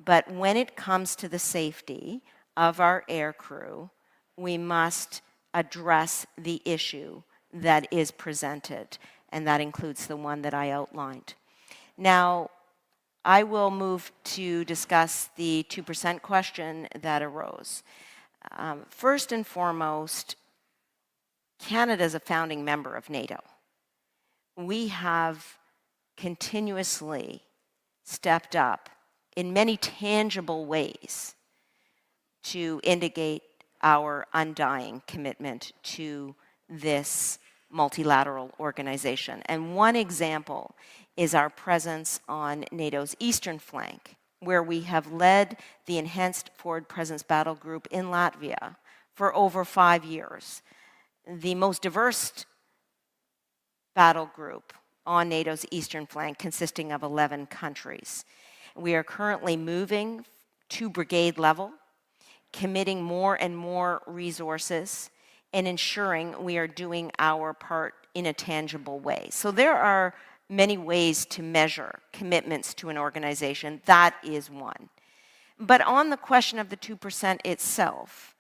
But when it comes to the safety of our air crew, we must address the issue that is presented, and that includes the one that I outlined. Now, I will move to discuss the 2% question that arose. First and foremost, Canada is a founding member of NATO. We have continuously stepped up in many tangible ways to indicate our undying commitment to this multilateral organization. And one example is our presence on NATO's eastern flank, where we have led the Enhanced Forward Presence Battle Group in Latvia for over 5 years, the most diverse battle group on NATO's eastern flank, consisting of 11 countries. We are currently moving to brigade level, committing more and more resources, and ensuring we are doing our part in a tangible way. So there are many ways to measure commitments to an organization. That is one. But on the question of the 2% itself,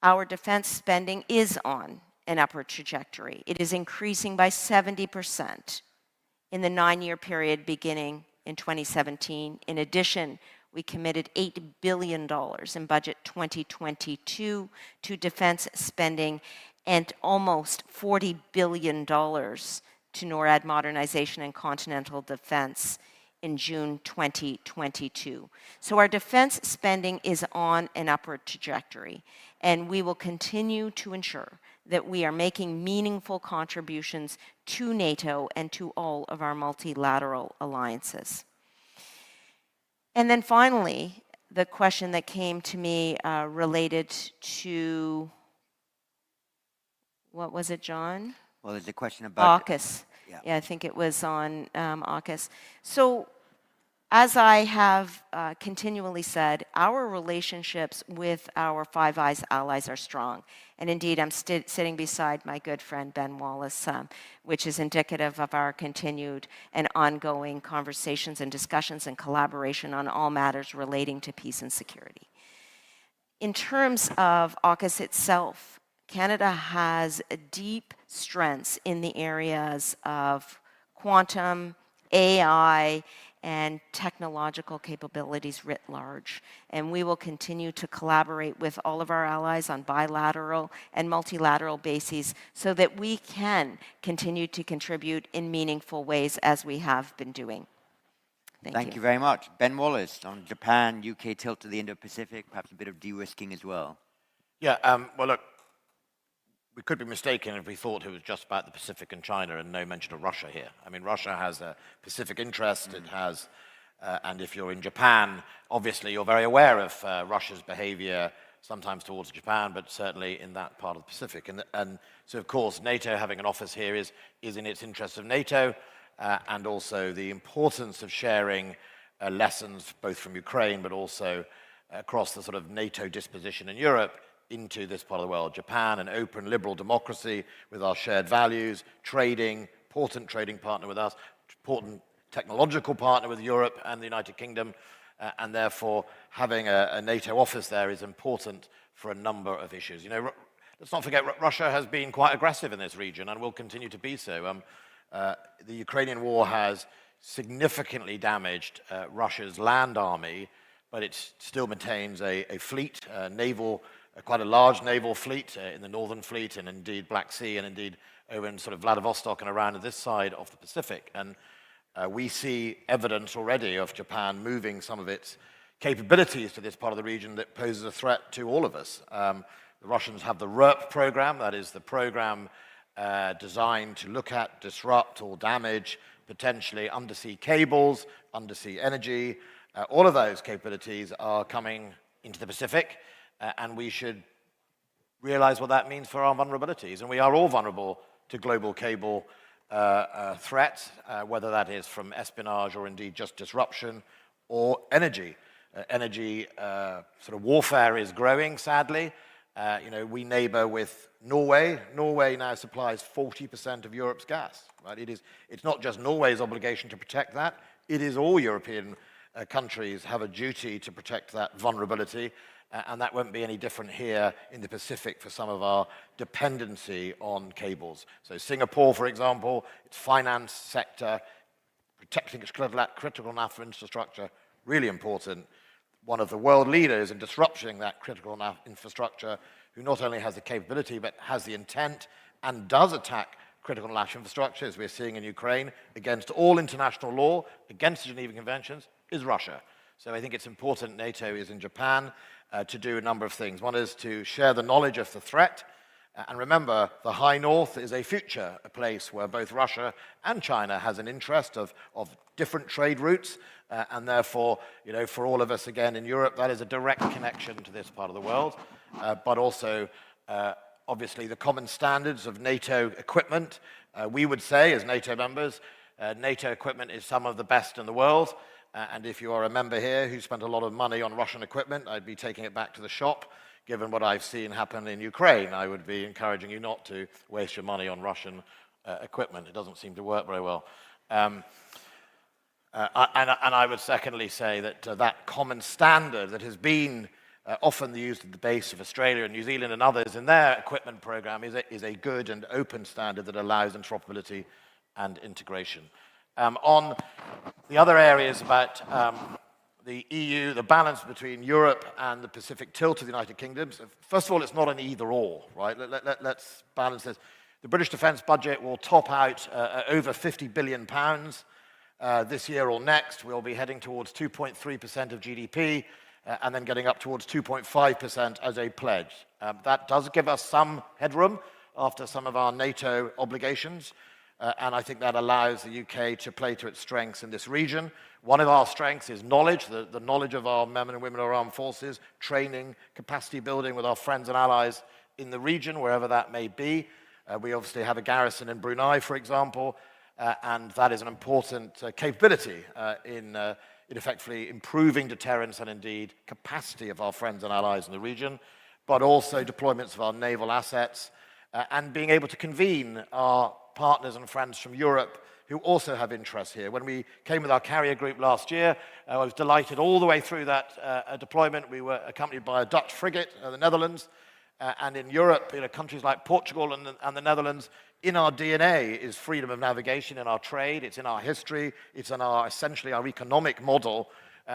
our defense spending is on an upward trajectory. It is increasing by 70% in the 9-year period beginning in 2017. In addition, we committed $8 billion in budget 2022 to defense spending and almost $40 billion to NORAD modernization and continental defense in June 2022. So our defense spending is on an upward trajectory, and we will continue to ensure that we are making meaningful contributions to NATO and to all of our multilateral alliances. And then finally, the question that came to me related to, what was it, John? Well, there's a question about AUKUS. Yeah, I think it was on AUKUS. So, as I have continually said, our relationships with our Five Eyes allies are strong. And indeed, I'm sitting beside my good friend Ben Wallace, which is indicative of our continued and ongoing conversations and discussions and collaboration on all matters relating to peace and security. In terms of AUKUS itself, Canada has deep strengths in the areas of quantum, AI, and technological capabilities writ large. And we will continue to collaborate with all of our allies on bilateral and multilateral bases so that we can continue to contribute in meaningful ways as we have been doing. Thank you very much. Ben Wallace on Japan, UK tilt to the Indo-Pacific, perhaps a bit of de-risking as well. Yeah, well, look, we could be mistaken if we thought it was just about the Pacific and China and no mention of Russia here. I mean, Russia has a Pacific interest. It has, and if you're in Japan, obviously you're very aware of Russia's behavior, sometimes towards Japan, but certainly in that part of the Pacific. And so, of course, NATO having an office here is in its interest of NATO, and also the importance of sharing lessons both from Ukraine, but also across the sort of NATO disposition in Europe into this part of the world. Japan, an open, liberal democracy with our shared values, trading, important trading partner with us, important technological partner with Europe and the United Kingdom, and therefore having a NATO office there is important for a number of issues. You know, let's not forget Russia has been quite aggressive in this region and will continue to be so. The Ukrainian war has significantly damaged Russia's land army, but it still maintains a fleet, naval, quite a large naval fleet in the Northern Fleet and indeed Black Sea and indeed over in sort of Vladivostok and around this side of the Pacific. And we see evidence already of Japan moving some of its capabilities to this part of the region that poses a threat to all of us. The Russians have the RERP program, that is the program designed to look at, disrupt or damage potentially undersea cables, undersea energy. All of those capabilities are coming into the Pacific. And we should realize what that means for our vulnerabilities. And we are all vulnerable to global cable threats, whether that is from espionage or indeed just disruption or energy. Energy sort of warfare is growing, sadly. You know, we neighbor with Norway. Norway now supplies 40% of Europe's gas. Right? It's not just Norway's obligation to protect that. It is all European countries have a duty to protect that vulnerability, and that won't be any different here in the Pacific for some of our dependency on cables. So Singapore, for example, its finance sector, protecting its critical national infrastructure, really important. One of the world leaders in disrupting that critical infrastructure, who not only has the capability, but has the intent and does attack critical national infrastructure, as we're seeing in Ukraine, against all international law, against the Geneva Conventions, is Russia. So I think it's important NATO is in Japan to do a number of things. One is to share the knowledge of the threat. And remember, the High North is a future, a place where both Russia and China has an interest of different trade routes. And therefore, you know, for all of us, again, in Europe, that is a direct connection to this part of the world. But also, obviously, the common standards of NATO equipment. We would say, as NATO members, NATO equipment is some of the best in the world. And if you are a member here who spent a lot of money on Russian equipment, I'd be taking it back to the shop. Given what I've seen happen in Ukraine, I would be encouraging you not to waste your money on Russian equipment. It doesn't seem to work very well. And I would secondly say that that common standard that has been often used at the base of Australia and New Zealand and others in their equipment program is a good and open standard that allows interoperability and integration. On the other areas about the EU, the balance between Europe and the Pacific tilt of the United Kingdom. So first of all, it's not an either-or, right? Let's balance this. The British defence budget will top out over £50 billion this year or next. We'll be heading towards 2.3% of GDP and then getting up towards 2.5% as a pledge. That does give us some headroom after some of our NATO obligations. And I think that allows the UK to play to its strengths in this region. One of our strengths is knowledge, the knowledge of our men and women of our armed forces, training, capacity building with our friends and allies in the region, wherever that may be. We obviously have a garrison in Brunei, for example, and that is an important capability in effectively improving deterrence and indeed capacity of our friends and allies in the region, but also deployments of our naval assets and being able to convene our partners and friends from Europe who also have interests here. When we came with our carrier group last year, I was delighted all the way through that deployment. We were accompanied by a Dutch frigate, the Netherlands, and in Europe, you know, countries like Portugal and the Netherlands, in our DNA is freedom of navigation in our trade, it's in our history, it's in our, essentially our economic model,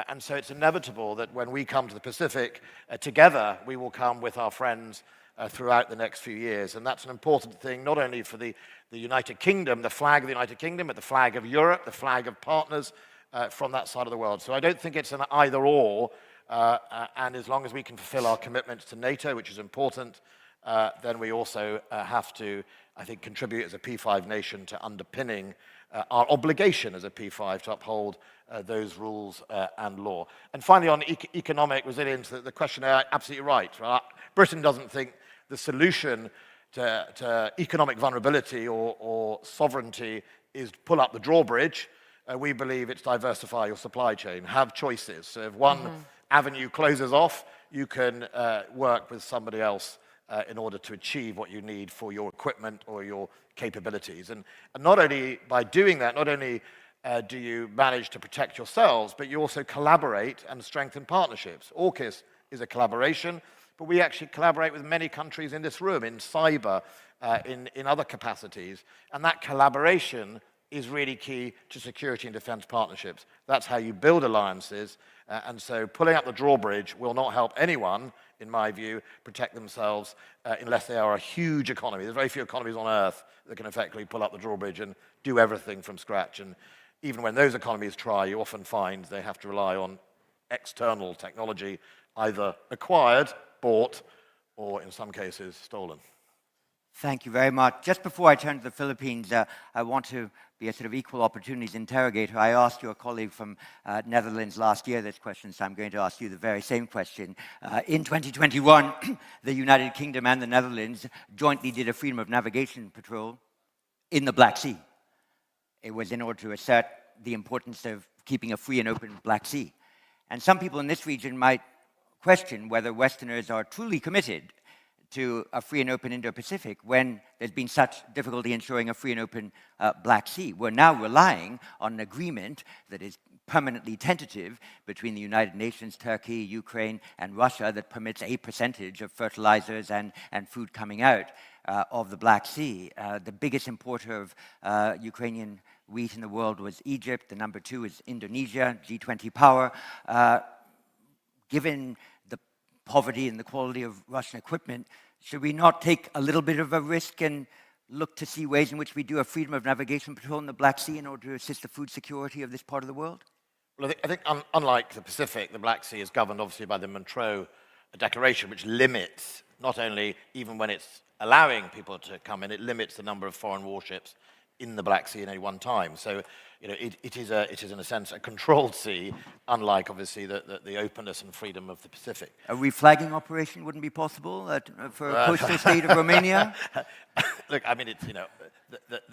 and so it's inevitable that when we come to the Pacific, together we will come with our friends throughout the next few years. And that's an important thing, not only for the United Kingdom, the flag of the United Kingdom, but the flag of Europe, the flag of partners from that side of the world. So I don't think it's an either-or, and as long as we can fulfill our commitments to NATO, which is important, then we also have to, I think, contribute as a P5 nation to underpinning our obligation as a P5 to uphold those rules and law. And finally, on economic resilience, the question there, absolutely right. Britain doesn't think the solution to economic vulnerability or sovereignty is to pull up the drawbridge. We believe it's diversify your supply chain, have choices. So if one avenue closes off, you can work with somebody else in order to achieve what you need for your equipment or your capabilities. And not only by doing that, not only do you manage to protect yourselves, but you also collaborate and strengthen partnerships. AUKUS is a collaboration, but we actually collaborate with many countries in this room, in cyber, in other capacities. And that collaboration is really key to security and defense partnerships. That's how you build alliances. And so pulling up the drawbridge will not help anyone, in my view, protect themselves unless they are a huge economy. There's very few economies on earth that can effectively pull up the drawbridge and do everything from scratch. And even when those economies try, you often find they have to rely on external technology, either acquired, bought, or in some cases, stolen. Thank you very much. Just before I turn to the Philippines, I want to be a sort of equal opportunities interrogator. I asked your colleague from Netherlands last year this question, so I'm going to ask you the very same question. In 2021, the United Kingdom and the Netherlands jointly did a freedom of navigation patrol in the Black Sea. It was in order to assert the importance of keeping a free and open Black Sea. And some people in this region might question whether Westerners are truly committed to a free and open Indo-Pacific when there's been such difficulty ensuring a free and open Black Sea. We're now relying on an agreement that is permanently tentative between the United Nations, Turkey, Ukraine, and Russia that permits a percentage of fertilizers and food coming out of the Black Sea. The biggest importer of Ukrainian wheat in the world was Egypt. The number 2 is Indonesia, G20 power. Given the poverty and the quality of Russian equipment, should we not take a little bit of a risk and look to see ways in which we do a freedom of navigation patrol in the Black Sea in order to assist the food security of this part of the world? Well, I think unlike the Pacific, the Black Sea is governed obviously by the Montreux Declaration, which limits, not only even when it's allowing people to come in, it limits the number of foreign warships in the Black Sea at any one time. So, you know, it is in a sense a controlled sea, unlike obviously the openness and freedom of the Pacific. A reflagging operation wouldn't be possible for a coastal state of Romania? Look, I mean, it's, you know,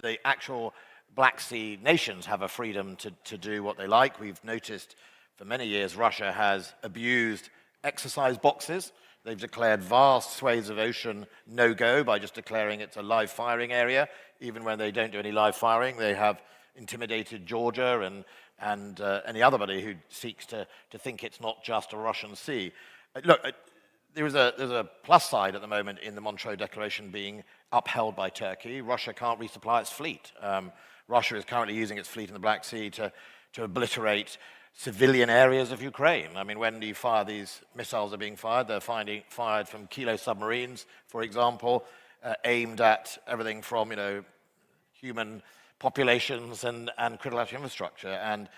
the actual Black Sea nations have a freedom to do what they like. We've noticed for many years Russia has abused exercise boxes. They've declared vast swathes of ocean no-go by just declaring it's a live firing area. Even when they don't do any live firing, they have intimidated Georgia and any other who seeks to think it's not just a Russian sea. Look, there's a plus side at the moment in the Montreux Declaration being upheld by Turkey. Russia can't resupply its fleet. Russia is currently using its fleet in the Black Sea to obliterate civilian areas of Ukraine. I mean, when you fire these missiles are being fired, they're fired from Kilo submarines, for example, aimed at everything from, you know, human populations and critical infrastructure. And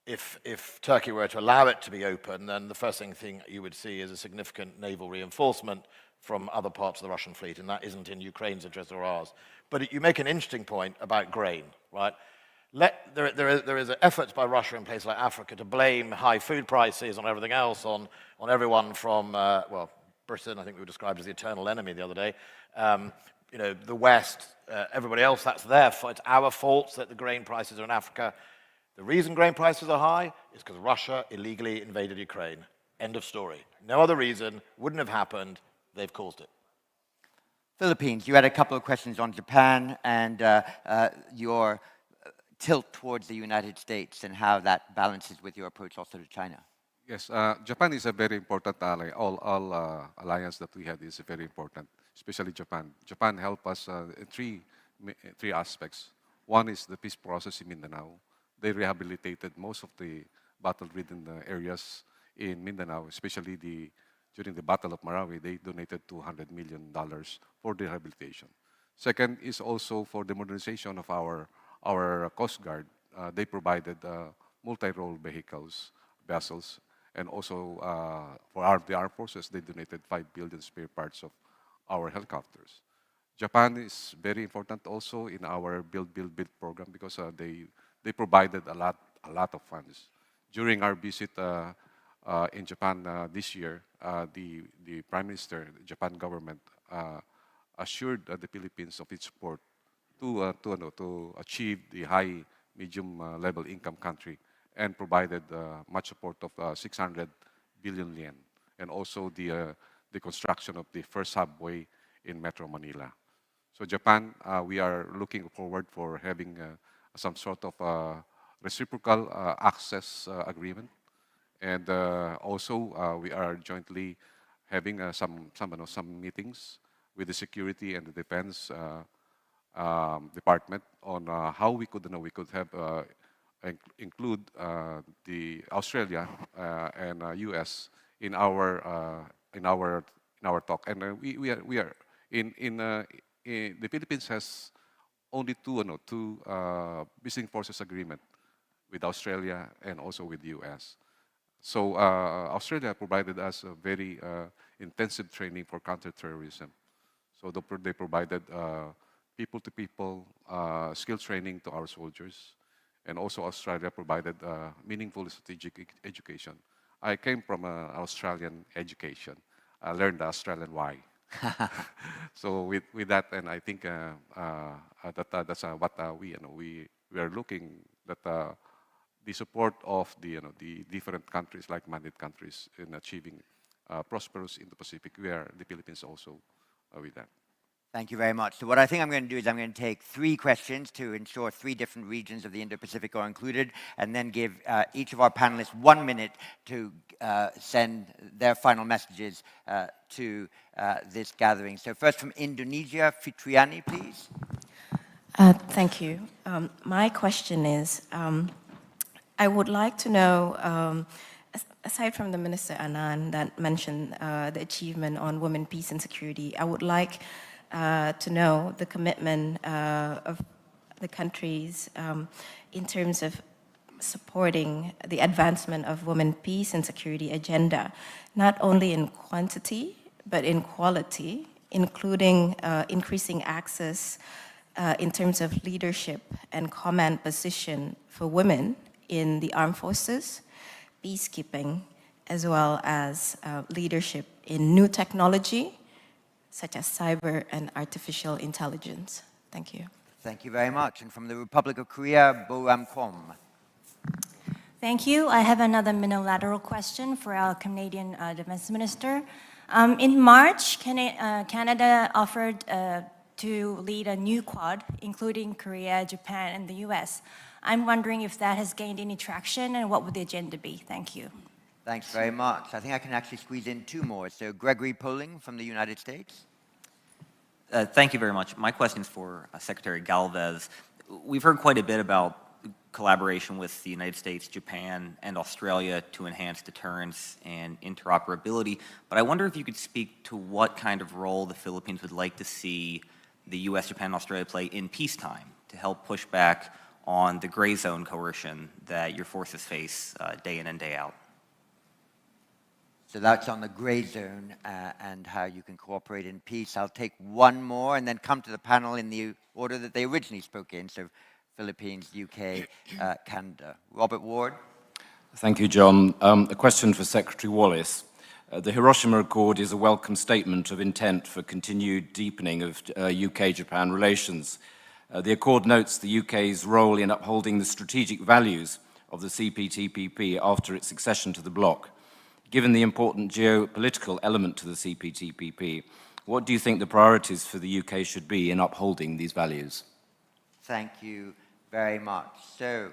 if Turkey were to allow it to be open, then the first thing you would see is a significant naval reinforcement from other parts of the Russian fleet, and that isn't in Ukraine's interest or ours. But you make an interesting point about grain, right? There is an effort by Russia in places like Africa to blame high food prices on everything else, on everyone from, well, Britain, I think we were described as the eternal enemy the other day. You know, the West, everybody else, that's their fault. It's our fault that the grain prices are in Africa. The reason grain prices are high is because Russia illegally invaded Ukraine. End of story. No other reason, wouldn't have happened, they've caused it. Philippines, you had a couple of questions on Japan and your tilt towards the United States and how that balances with your approach also to China. Yes, Japan is a very important ally. All alliance that we have is very important, especially Japan. Japan helped us in three aspects. One is the peace process in Mindanao. They rehabilitated most of the battle-ridden areas in Mindanao, especially during the Battle of Marawi. They donated $200 million for the rehabilitation. Second is also for the modernization of our Coast Guard. They provided multi-role vessels, and also for the armed forces, they donated 5 billion spare parts of our helicopters. Japan is very important also in our Build program because they provided a lot of funds. During our visit in Japan this year, the Prime Minister, the Japan government, assured the Philippines of its support to achieve the high medium level income country, and provided much support of 600 billion yen, and also the construction of the first subway in Metro Manila. So Japan, we are looking forward for having some sort of reciprocal access agreement, and also we are jointly having some meetings with the security and the defense department on how we could have include the Australia and US in our talk. And we are in the Philippines has only two visiting forces agreement with Australia and also with the US. So Australia provided us a very intensive training for counterterrorism. So they provided people-to-people skill training to our soldiers. And also Australia provided meaningful strategic education. I came from Australian education. I learned the Australian why. So with that, and I think that's what we are looking that the support of the different countries, like-minded countries, in achieving prosperous Indo-Pacific. We are the Philippines also with that. Thank you very much. So what I think I'm going to do is I'm going to take 3 questions to ensure 3 different regions of the Indo-Pacific are included, and then give each of our panelists 1 minute to send their final messages to this gathering. So first from Indonesia, Fitriani, please. Thank you. My question is, I would like to know, aside from the Minister Anand that mentioned the achievement on women, peace and security, I would like to know the commitment of the countries in terms of supporting the advancement of women, peace and security agenda, not only in quantity, but in quality, including increasing access in terms of leadership and command position for women in the armed forces, peacekeeping, as well as leadership in new technology, such as cyber and artificial intelligence. Thank you. Thank you very much. And from the Republic of Korea, Bo Ram-kom. Thank you. I have another unilateral question for our Canadian Defense Minister. In March, Canada offered to lead a new Quad, including Korea, Japan, and the US. I'm wondering if that has gained any traction and what would the agenda be? Thank you. Thanks very much. I think I can actually squeeze in 2 more. So Gregory Poling from the United States. Thank you very much. My question is for Secretary Galvez. We've heard quite a bit about collaboration with the United States, Japan, and Australia to enhance deterrence and interoperability, but I wonder if you could speak to what kind of role the Philippines would like to see the US, Japan, and Australia play in peacetime to help push back on the gray zone coercion that your forces face day in and day out. So that's on the gray zone and how you can cooperate in peace. I'll take 1 more and then come to the panel in the order that they originally spoke in. So Philippines, UK, Canada. Robert Ward. Thank you, John. A question for Secretary Wallace. The Hiroshima Accord is a welcome statement of intent for continued deepening of UK-Japan relations. The Accord notes the UK's role in upholding the strategic values of the CPTPP after its accession to the bloc. Given the important geopolitical element to the CPTPP, what do you think the priorities for the UK should be in upholding these values? Thank you very much. So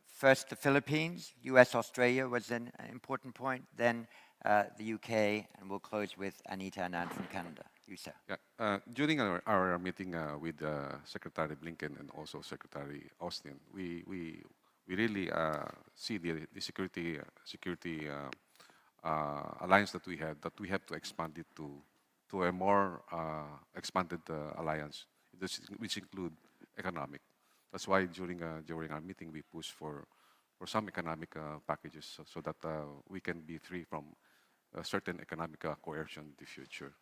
first the Philippines, US, Australia was an important point, then the UK, and we'll close with Anita Anand from Canada. You, sir. Yeah, during our meeting with Secretary Blinken and also Secretary Austin, we really see the security alliance that we have to expand it to a more expanded alliance, which include economic. That's why during our meeting we push for some economic packages so that we can be free from certain economic coercion in the future.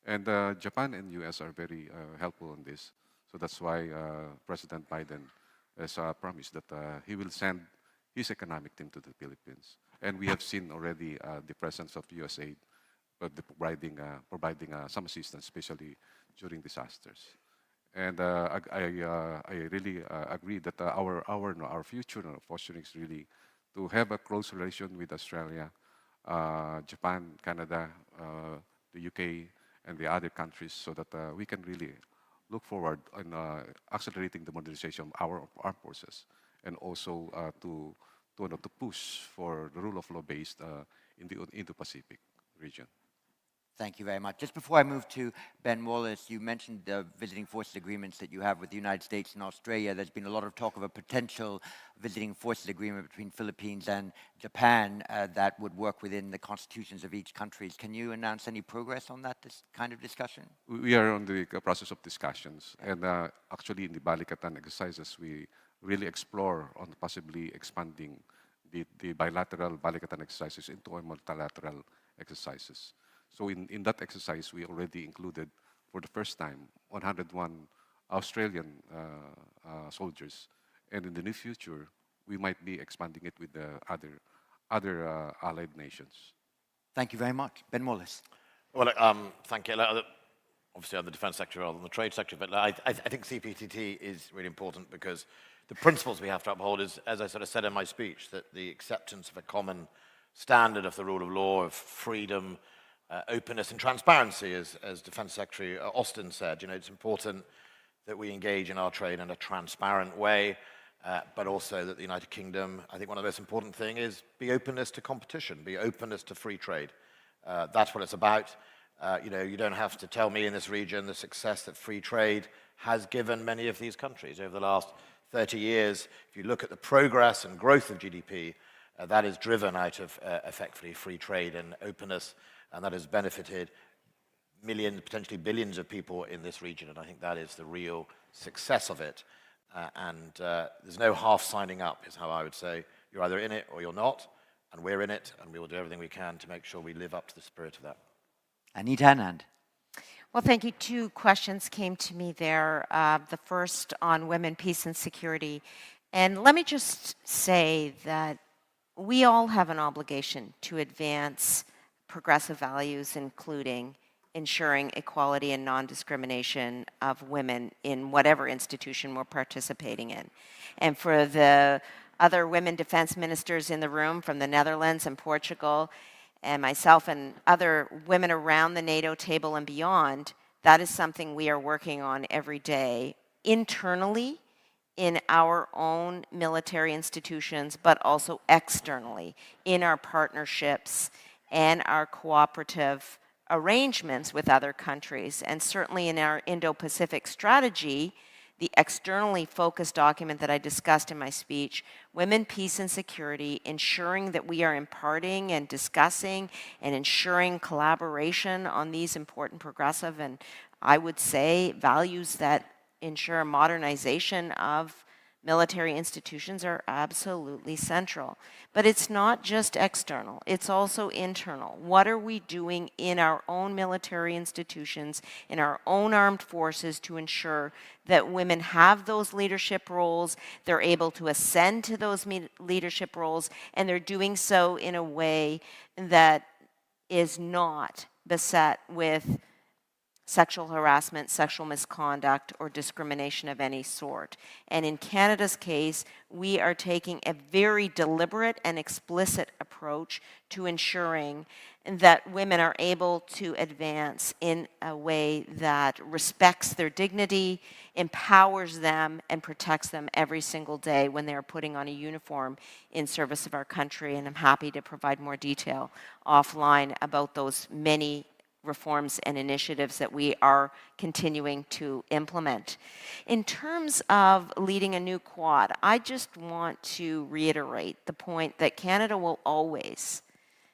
And Japan and US are very helpful in this. So that's why President Biden has promised that he will send his economic team to the Philippines. And we have seen already the presence of USAID providing some assistance, especially during disasters. And I really agree that our future fostering is really to have a close relation with Australia, Japan, Canada, the UK, and the other countries, so that we can really look forward on accelerating the modernization of our armed forces, and also to push for the rule of law based in the Indo-Pacific region. Thank you very much. Just before I move to Ben Wallace, you mentioned the visiting forces agreements that you have with the United States and Australia. There's been a lot of talk of a potential visiting forces agreement between Philippines and Japan that would work within the constitutions of each country. Can you announce any progress on that kind of discussion? We are on the process of discussions. And actually in the Balikatan exercises, we really explore on possibly expanding the bilateral Balikatan exercises into a multilateral exercises. So in that exercise, we already included, for the first time, 101 Australian soldiers. And in the near future, we might be expanding it with the other allied nations. Thank you very much. Ben Wallace. Well, thank you. Obviously, I'm the Defence Secretary rather than the Trade Secretary, but I think CPTT is really important because the principles we have to uphold is, as I sort of said in my speech, that the acceptance of a common standard of the rule of law, of freedom, openness and transparency, as Defense Secretary Austin said. You know, it's important that we engage in our trade in a transparent way, but also that the United Kingdom, I think one of the most important things is be openness to competition, be openness to free trade. That's what it's about. You know, you don't have to tell me in this region the success that free trade has given many of these countries over the last 30 years. If you look at the progress and growth of GDP, that is driven out of effectively free trade and openness, and that has benefited millions, potentially billions of people in this region, and I think that is the real success of it. There's no half signing up, is how I would say. You're either in it or you're not, and we're in it, and we will do everything we can to make sure we live up to the spirit of that. Anita Anand. Well, thank you. Two questions came to me there. The first on women, peace, and security. And let me just say that we all have an obligation to advance progressive values, including ensuring equality and non-discrimination of women in whatever institution we're participating in. And for the other women defense ministers in the room from the Netherlands and Portugal, and myself and other women around the NATO table and beyond, that is something we are working on every day internally in our own military institutions, but also externally in our partnerships and our cooperative arrangements with other countries. And certainly in our Indo-Pacific strategy, the externally focused document that I discussed in my speech, Women, Peace, and Security, ensuring that we are imparting and discussing and ensuring collaboration on these important progressive and, I would say, values that ensure modernization of military institutions are absolutely central. But it's not just external, it's also internal. What are we doing in our own military institutions, in our own armed forces to ensure that women have those leadership roles, they're able to ascend to those leadership roles, and they're doing so in a way that is not beset with sexual harassment, sexual misconduct, or discrimination of any sort. And in Canada's case, we are taking a very deliberate and explicit approach to ensuring that women are able to advance in a way that respects their dignity, empowers them, and protects them every single day when they're putting on a uniform in service of our country. And I'm happy to provide more detail offline about those many reforms and initiatives that we are continuing to implement. In terms of leading a new Quad, I just want to reiterate the point that Canada will always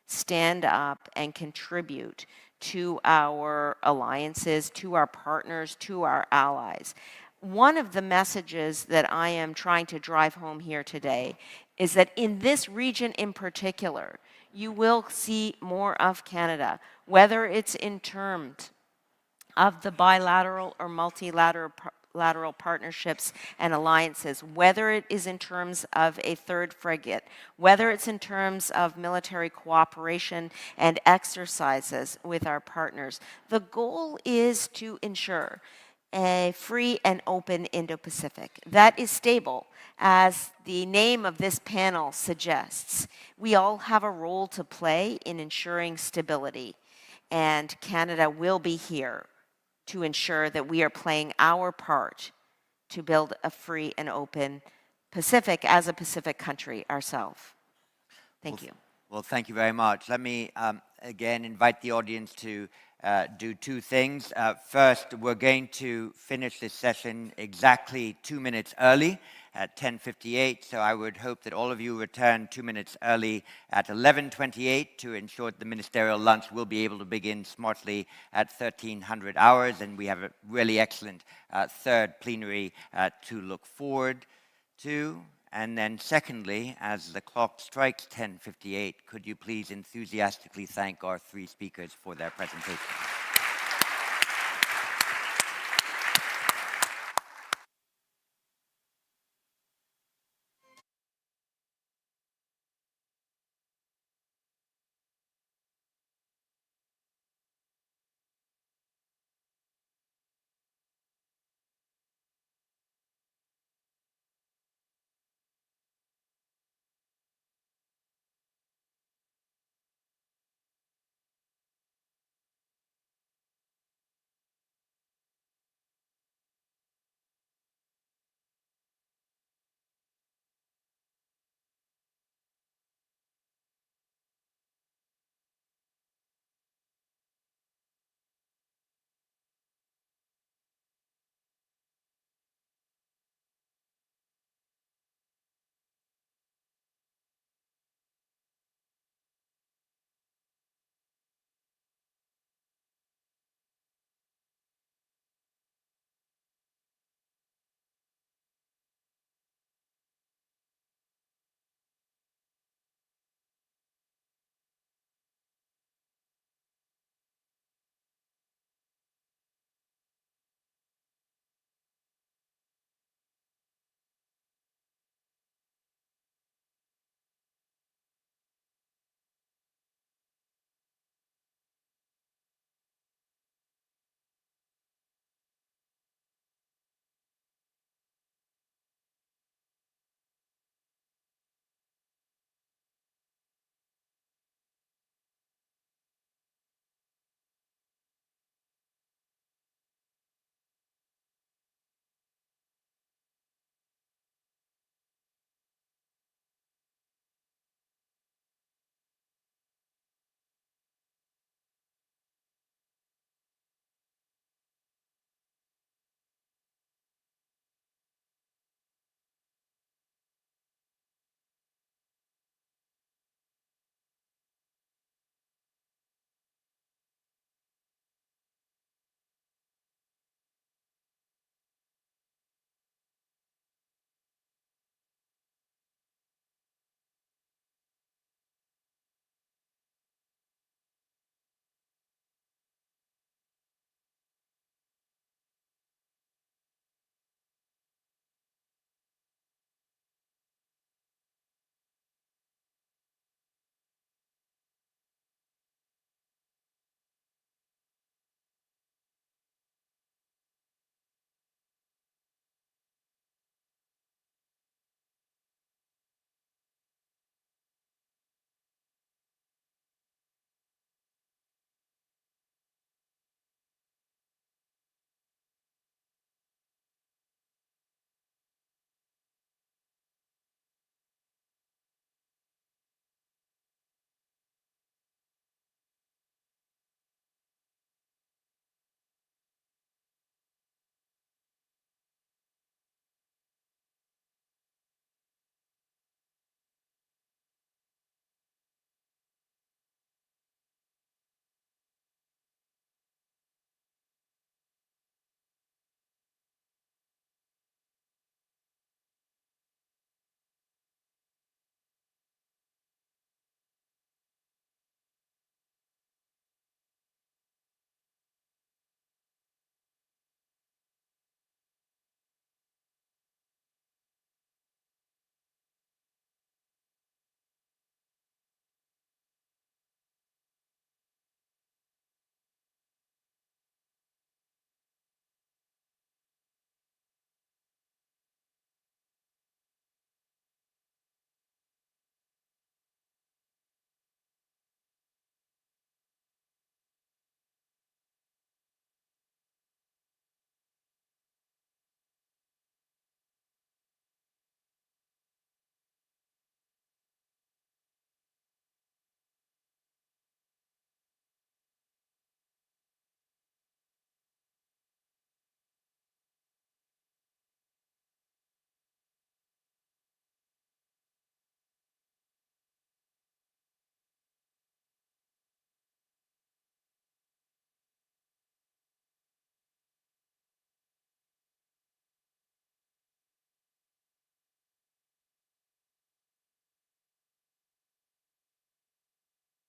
stand up and contribute to our alliances, to our partners, to our allies. One of the messages that I am trying to drive home here today is that in this region in particular, you will see more of Canada, whether it's in terms of the bilateral or multilateral partnerships and alliances, whether it is in terms of a third frigate, whether it's in terms of military cooperation and exercises with our partners. The goal is to ensure a free and open Indo-Pacific that is stable, as the name of this panel suggests. We all have a role to play in ensuring stability, and Canada will be here to ensure that we are playing our part to build a free and open Pacific as a Pacific country ourselves. Thank you. Well, thank you very much. Let me again invite the audience to do two things. First, we're going to finish this session exactly 2 minutes early at 10:58, so I would hope that all of you return 2 minutes early at 11:28 to ensure that the ministerial lunch will be able to begin smartly at 1300 hours, and we have a really excellent third plenary to look forward to. And then secondly, as the clock strikes 10:58, could you please enthusiastically thank our three speakers for their presentation?